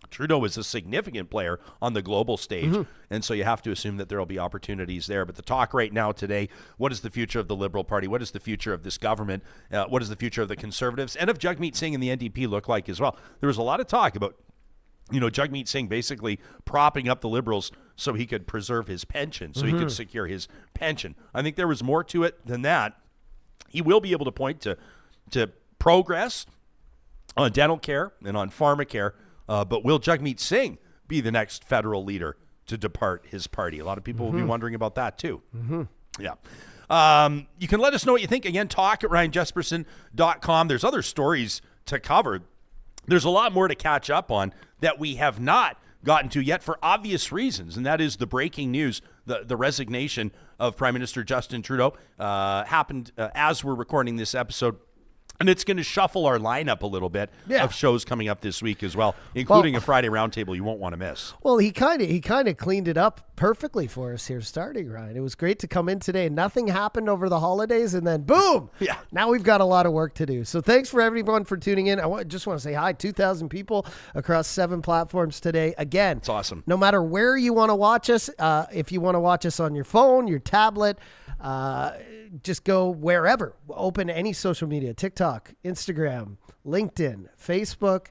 Trudeau is a significant player on the global stage, and so you have to assume that there will be opportunities there. But the talk right now today, what is the future of the Liberal Party? What is the future of this government? What is the future of the Conservatives? And of Jagmeet Singh and the NDP look like as well? There was a lot of talk about, Jagmeet Singh basically propping up the Liberals so he could preserve his pension, so he could secure his pension. I think there was more to it than that. He will be able to point to progress on dental care and on pharmacare. But will Jagmeet Singh be the next federal leader to depart his party? A lot of people will be wondering about that too. Yeah. You can let us know what you think. Again, talk@ryanjesperson.com. There's other stories to cover. There's a lot more to catch up on that we have not gotten to yet for obvious reasons, and that is the breaking news. The resignation of Prime Minister Justin Trudeau happened as we're recording this episode. And it's going to shuffle our lineup a little bit of shows coming up this week as well, including a Friday roundtable you won't want to miss. Well, he kind of cleaned it up perfectly for us here starting, Ryan. It was great to come in today. Nothing happened over the holidays, and then boom! Yeah. Now we've got a lot of work to do. So thanks for everyone for tuning in. I just want to say hi. 2,000 people across 7 platforms today. Again, it's awesome. No matter where you want to watch us, if you want to watch us on your phone, your tablet, just go wherever. Open any social media, TikTok, Instagram, LinkedIn, Facebook,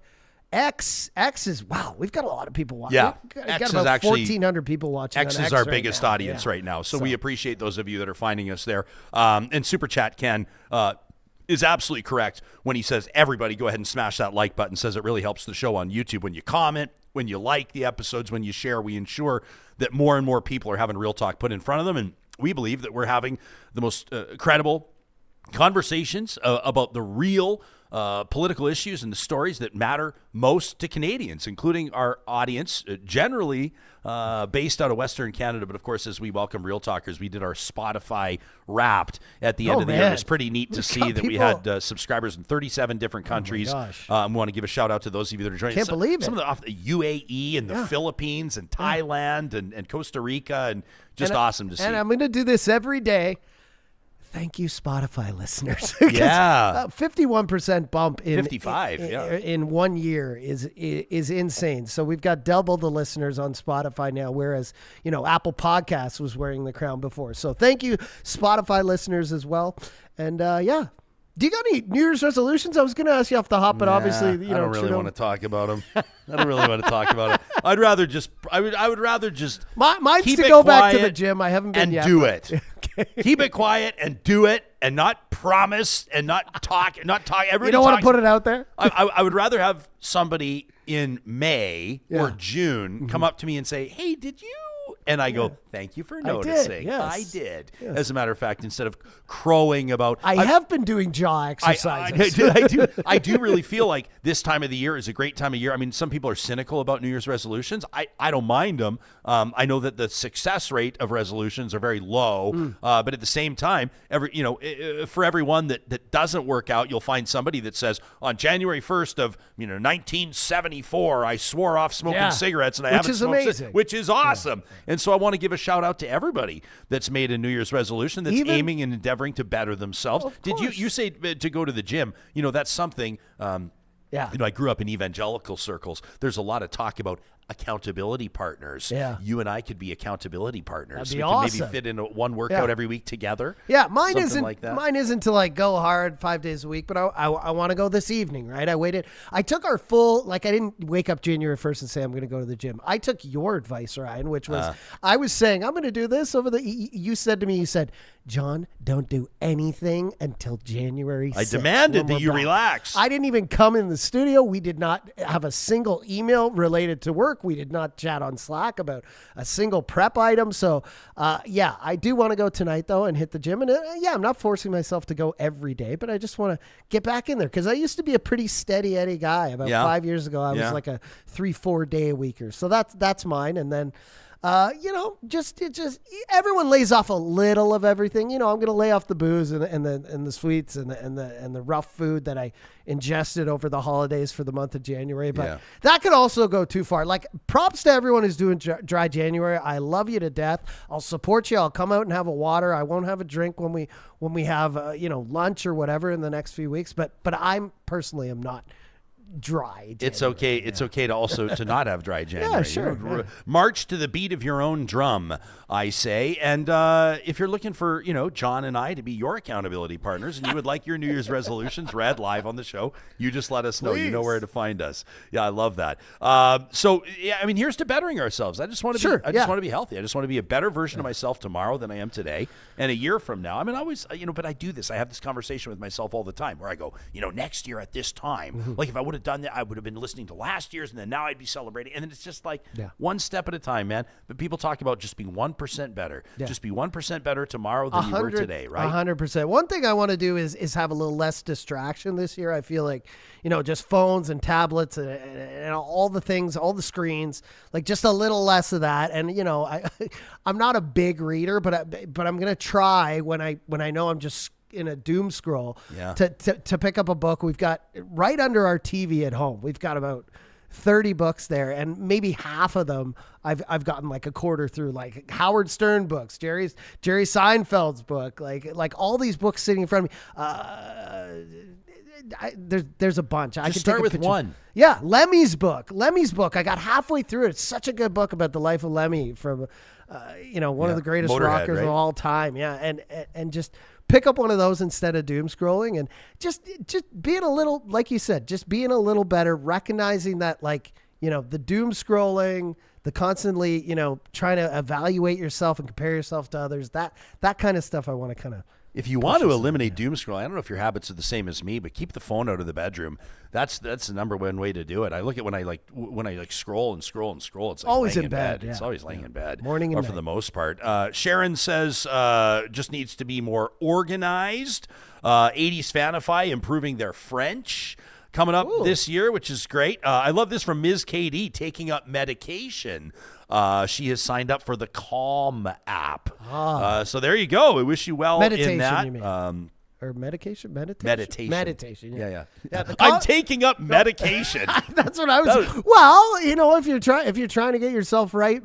X is, wow, we've got a lot of people watching. Yeah. We've got about 1,400 people watching. X is our biggest audience right now. So we appreciate those of you that are finding us there. And Super Chat Ken is absolutely correct when he says, everybody go ahead and smash that like button. Says it really helps the show on YouTube. When you comment, when you like the episodes, when you share, we ensure that more and more people are having Real Talk put in front of them. And we believe that we're having the most credible conversations about the real political issues and the stories that matter most to Canadians, including our audience, generally based out of Western Canada. But of course, as we welcome Real Talkers, we did our Spotify Wrapped at the end of the year. It was pretty neat to see that we had subscribers in 37 different countries. We want to give a shout out to those of you that are joining us. Can't believe it. Some of off the UAE and the Philippines and Thailand and Costa Rica, and just awesome to see. And I'm going to do this every day. Thank you, Spotify listeners. 51% bump in 55 in 1 year is insane. So we've got double the listeners on Spotify now, whereas Apple Podcasts was wearing the crown before. So thank you, Spotify listeners, as well. And do you got any New Year's resolutions? I was going to ask you off the hop, but obviously I don't really want to talk about them. I don't really want to talk about it. I would rather just mine's keep to it go quiet back to the gym. I haven't been and yet. do it. Keep it quiet and do it, and not promise and not talk. Everybody you don't want to put it out there? I would rather have somebody in May or June come up to me and say, "Hey, did you?" And I go, "Thank you for noticing." I did. Yes. As a matter of fact, instead of crowing about, I have been doing jaw exercises. I do really feel like this time of the year is a great time of year. I mean, some people are cynical about New Year's resolutions. I don't mind them. I know that the success rate of resolutions are very low, but at the same time, for everyone that doesn't work out, you'll find somebody that says, on January 1st of 1974, I swore off smoking cigarettes, and I haven't smoked, which is awesome. And so I want to give a shout out to everybody that's made a New Year's resolution that's aiming and endeavoring to better themselves. Did you say to go to the gym? That's something. I grew up in evangelical circles. There's a lot of talk about accountability partners. Yeah. You and I could be accountability partners. That'd be we could maybe awesome. fit in one workout every week together. Yeah, mine Something isn't like that. mine isn't to like go hard 5 days a week, but I want to go this evening, right? I took our full, I didn't wake up January 1st and say I'm going to go to the gym. I took your advice, Ryan, which was I was saying I'm going to do this you said to me, John, don't do anything until January 6th. I demanded that you relax. I didn't even come in the studio. We did not have a single email related to work. We did not chat on Slack about a single prep item. So, I do want to go tonight, though, and hit the gym. And, I'm not forcing myself to go every day, but I just want to get back in there because I used to be a pretty steady Eddie guy. About 5 years ago, I was like a 3-4 day a weeker. So that's mine. And then just everyone lays off a little of everything. I'm going to lay off the booze and the sweets and the rough food that I ingested over the holidays for the month of January. But that could also go too far. Like, props to everyone who's doing dry January. I love you to death. I'll support you. I'll come out and have a water. I won't have a drink when we have lunch or whatever in the next few weeks. But I'm personally am not dry January. It's okay. It's okay to also to not have dry January. Yeah, sure. March to the beat of your own drum, I say. And if you're looking for, John and I to be your accountability partners, and you would like your New Year's resolutions read live on the show, you just let us know. Please. You know where to find us. Yeah, I love that. Here's to bettering ourselves. I just want to be. Want to be healthy. I just want to be a better version of myself tomorrow than I am today, and a year from now. I always, but I do this. I have this conversation with myself all the time, where I go, next year at this time, like if I would have done that, I would have been listening to last year's, and then now I'd be celebrating. And then it's just like one step at a time, man. But people talk about just be 1% better. Yeah. Just be 1% better tomorrow than you were today, right? 100%. One thing I want to do is have a little less distraction this year. I feel like, just phones and tablets and all the things, all the screens, like just a little less of that. And, I'm not a big reader, but I'm going to try when I know I'm just in a doom scroll to pick up a book. We've got right under our TV at home. We've got about 30 books there, and maybe half of them I've gotten like a quarter through, like Howard Stern books, Jerry Seinfeld's book, like all these books sitting in front of me. There's a bunch. I could start with one. Yeah, Lemmy's book. I got halfway through it. It's such a good book about the life of Lemmy from, one of the greatest Motorhead, rockers of all time. Yeah, and just pick up one of those instead of doom scrolling, and just being a little, like you said, just being a little better, recognizing that, like, the doom scrolling, the constantly, trying to evaluate yourself and compare yourself to others, that kind of stuff I want to kind of. If you want to eliminate doom scrolling, I don't know if your habits are the same as me, but keep the phone out of the bedroom. That's the number one way to do it. I look at when I scroll and scroll and scroll. It's like always laying in bed. It's always laying in bed. Morning and or for the most part. Sharon says just needs to be more organized. 80s Fanify improving their French. Coming up this year, which is great. I love this from Ms. KD, taking up medication. She has signed up for the Calm app. So there you go. We wish you well meditation, in that. You mean. Or medication? Meditation. Yeah. I'm taking up medication. That's what I was. Well, if you're trying to get yourself right,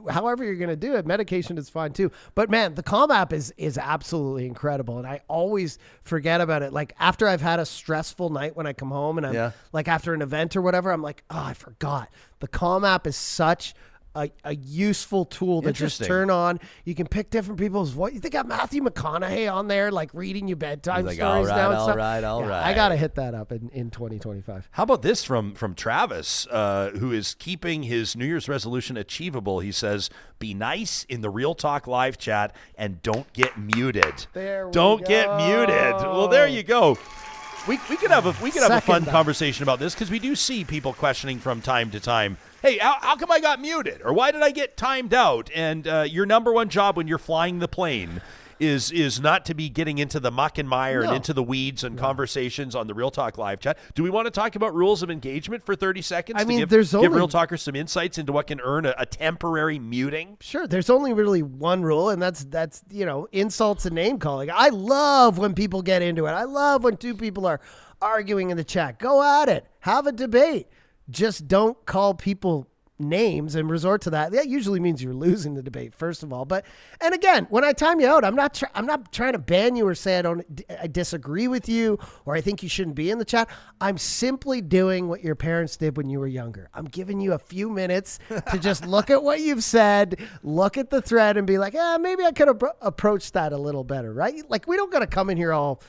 however you're going to do it, medication is fine too. But man, the Calm app is absolutely incredible, and I always forget about it. Like after I've had a stressful night when I come home, and I'm like after an event or whatever, I'm like, oh, I forgot. The Calm app is such a useful tool to just turn on. You can pick different people's voice. They got Matthew McConaughey on there, like reading you bedtime stories now. All right. I got to hit that up in 2025. How about this from Travis, who is keeping his New Year's resolution achievable? He says, be nice in the Real Talk live chat and don't get muted. Don't get muted. Well, there you go. We could have a fun conversation about this, because we do see people questioning from time to time, hey, how come I got muted? Or why did I get timed out? And your number one job when you're flying the plane is not to be getting into the muck and mire and into the weeds and conversations on the Real Talk live chat. Do we want to talk about rules of engagement for 30 seconds? Give Real Talkers some insights into what can earn a temporary muting? Sure. There's only really one rule, and that's insults and name calling. I love when people get into it. I love when two people are arguing in the chat. Go at it. Have a debate. Just don't call people names and resort to that, that usually means you're losing the debate, first of all. And again, when I time you out, I'm not trying to ban you or say I disagree with you or I think you shouldn't be in the chat. I'm simply doing what your parents did when you were younger. I'm giving you a few minutes to just look at what you've said, look at the thread and be like, maybe I could have approached that a little better, right? Like, we don't got to come in here all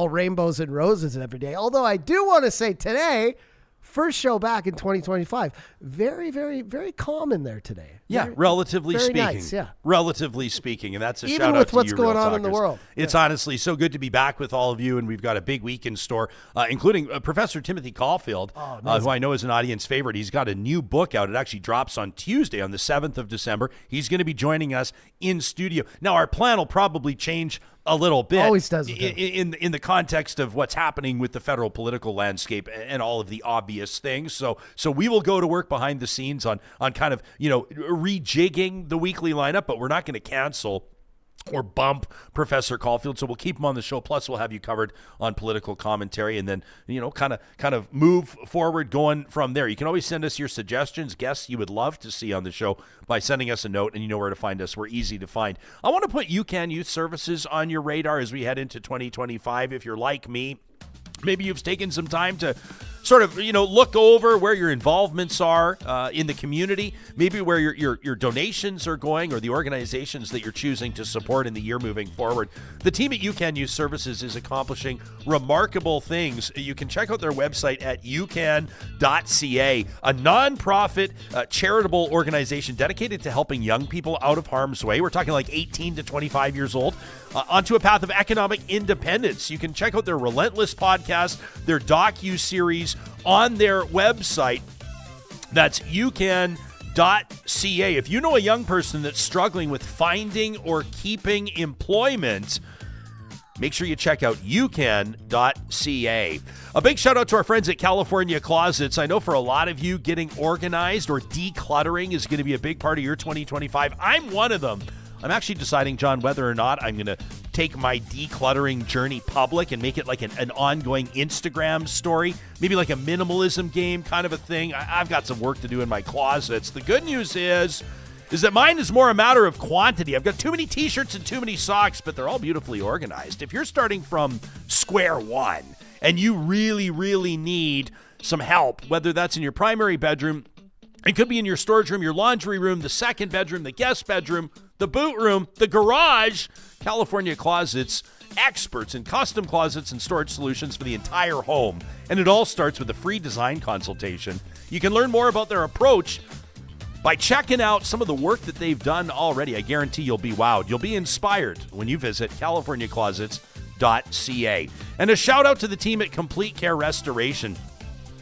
rainbows and roses every day. Although I do want to say today, first show back in 2025. Very, very, very calm in there today. Yeah, very, relatively very speaking. Nice, yeah. Relatively speaking. And that's a Even shout out with to what's you, going Real on in the Talkers. world. It's honestly so good to be back with all of you. And we've got a big week in store, including Professor Timothy Caulfield, who I know is an audience favorite. He's got a new book out. It actually drops on Tuesday, on the 7th of December. He's going to be joining us in studio. Now, our plan will probably change a little bit. Always does. In the context of what's happening with the federal political landscape and all of the obvious things. So we will go to work behind the scenes on kind of, rejigging the weekly lineup, but we're not going to cancel or bump Professor Caulfield. So we'll keep him on the show. Plus we'll have you covered on political commentary and then, kind of move forward going from there. You can always send us your suggestions, guests you would love to see on the show by sending us a note, and you know where to find us. We're easy to find. I want to put UCAN Youth Services on your radar as we head into 2025. If you're like me, maybe you've taken some time to sort of, look over where your involvements are in the community, maybe where your donations are going or the organizations that you're choosing to support in the year moving forward. The team at UCAN Youth Services is accomplishing remarkable things. You can check out their website at ucan.ca, a nonprofit charitable organization dedicated to helping young people out of harm's way. We're talking like 18 to 25 years old, onto a path of economic independence. You can check out their Relentless podcast, their docu-series on their website. That's ucan.ca. If you know a young person that's struggling with finding or keeping employment, make sure you check out ucan.ca. A big shout out to our friends at California Closets. I know for a lot of you, getting organized or decluttering is going to be a big part of your 2025. I'm one of them. I'm actually deciding, John, whether or not I'm going to take my decluttering journey public and make it like an ongoing Instagram story, maybe like a minimalism game kind of a thing. I've got some work to do in my closets. The good news is that mine is more a matter of quantity. I've got too many t-shirts and too many socks, but they're all beautifully organized. If you're starting from square one and you really, really need some help, whether that's in your primary bedroom, it could be in your storage room, your laundry room, the second bedroom, the guest bedroom, the boot room, the garage, California Closets, experts in custom closets and storage solutions for the entire home. And it all starts with a free design consultation. You can learn more about their approach by checking out some of the work that they've done already. I guarantee you'll be wowed. You'll be inspired when you visit californiaclosets.ca. And a shout out to the team at Complete Care Restoration.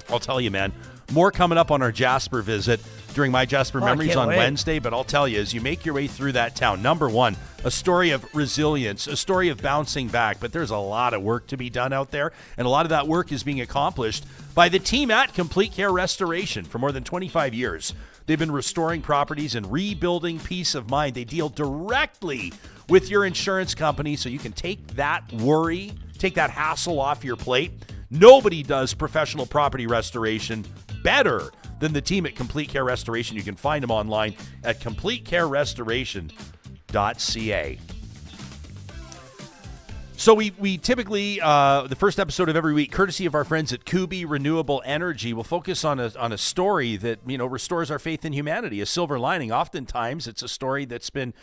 I'll tell you, man, more coming up on our Jasper visit during My Jasper Memories on Wednesday, but I'll tell you, as you make your way through that town, number one, a story of resilience, a story of bouncing back, but there's a lot of work to be done out there, and a lot of that work is being accomplished by the team at Complete Care Restoration. For more than 25 years, they've been restoring properties and rebuilding peace of mind. They deal directly with your insurance company, so you can take that worry, take that hassle off your plate. Nobody does professional property restoration better than the team at Complete Care Restoration. You can find them online at completecarerestoration.ca. So we typically, the first episode of every week, courtesy of our friends at Kuby Renewable Energy, will focus on a story that, restores our faith in humanity, a silver lining. Oftentimes, it's a story that's been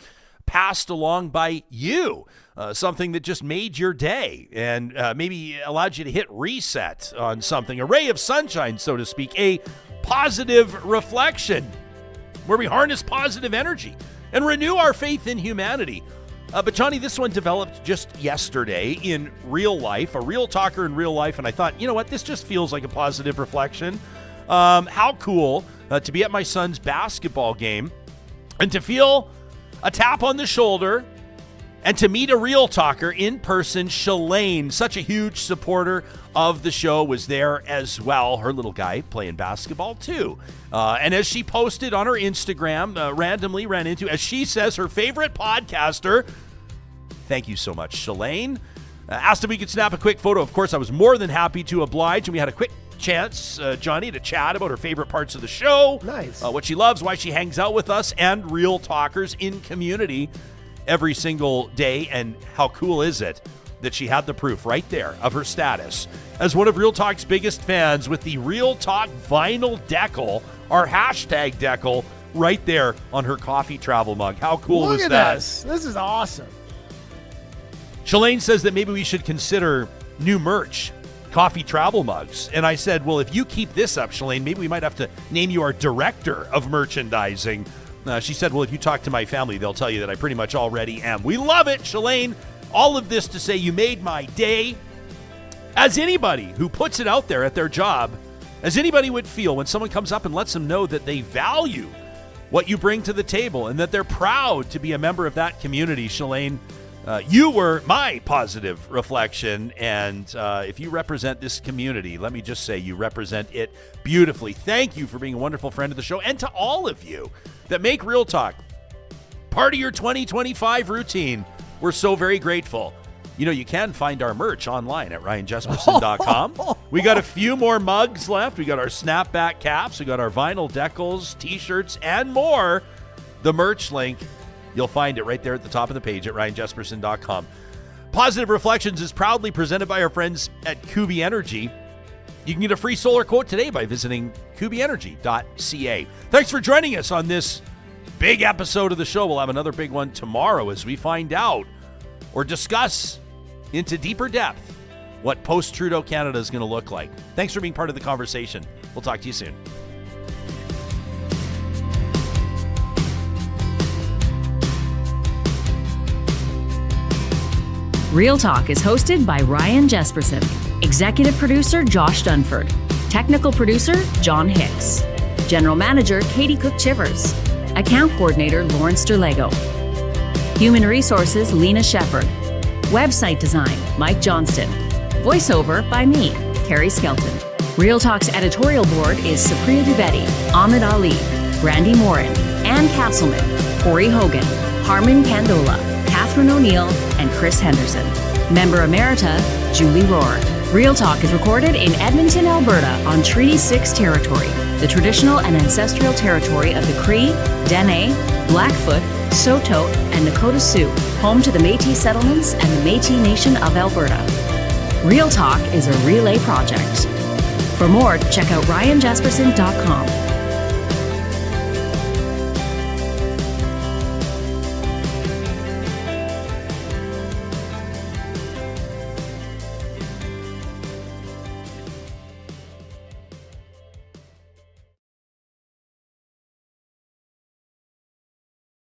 passed along by you, something that just made your day and maybe allowed you to hit reset on something, a ray of sunshine, so to speak, a positive reflection where we harness positive energy and renew our faith in humanity. But Johnny, this one developed just yesterday in real life, a real talker in real life, and I thought, you know what, this just feels like a positive reflection. How cool to be at my son's basketball game and to feel a tap on the shoulder and to meet a real talker in person. Shalaine, such a huge supporter of the show, was there as well. Her little guy playing basketball too. And as she posted on her Instagram, randomly ran into, as she says, her favorite podcaster. Thank you so much, Shalaine. Asked if we could snap a quick photo. Of course, I was more than happy to oblige, and we had a quick chance, Johnny, to chat about her favorite parts of the show. Nice. What she loves, why she hangs out with us and Real Talkers in community every single day. And how cool is it that she had the proof right there of her status as one of Real Talk's biggest fans with the Real Talk vinyl decal, our hashtag decal, right there on her coffee travel mug. How cool was Look that? at this. This is awesome. Shalaine says that maybe we should consider new merch, coffee travel mugs. And I said, well, if you keep this up, Shalaine, maybe we might have to name you our director of merchandising. She said, well, if you talk to my family, they'll tell you that I pretty much already am. We love it, Shalaine. All of this to say you made my day. As anybody who puts it out there at their job, as anybody would feel when someone comes up and lets them know that they value what you bring to the table and that they're proud to be a member of that community, Shalaine, you were my positive reflection. And if you represent this community, let me just say you represent it beautifully. Thank you for being a wonderful friend of the show, and to all of you that make Real Talk part of your 2025 routine. We're so very grateful. You know, you can find our merch online at ryanjesperson.com. We got a few more mugs left. We got our snapback caps. We got our vinyl decals, t-shirts, and more. The merch link, you'll find it right there at the top of the page at ryanjesperson.com. Positive Reflections is proudly presented by our friends at Kuby Energy. You can get a free solar quote today by visiting kubyenergy.ca. Thanks for joining us on this big episode of the show. We'll have another big one tomorrow as we find out or discuss into deeper depth what post-Trudeau Canada is going to look like. Thanks for being part of the conversation. We'll talk to you soon. Real Talk is hosted by Ryan Jesperson, executive producer Josh Dunford, technical producer John Hicks, general manager Katie Cook-Chivers, account coordinator Lawrence Derlego, human resources Lena Shepard, website design Mike Johnston, voiceover by me, Carrie Skelton. Real Talk's editorial board is Supriya Dwivedi, Ahmed Ali, Brandy Morin, Ann Castleman, Corey Hogan, Harmon Candola, Catherine O'Neill, and Chris Henderson. Member Emerita, Julie Rohr. Real Talk is recorded in Edmonton, Alberta on Treaty 6 territory, the traditional and ancestral territory of the Cree, Dene, Blackfoot, Saulteaux, and Nakota Sioux, home to the Métis settlements and the Métis Nation of Alberta. Real Talk is a relay project. For more, check out ryanjesperson.com.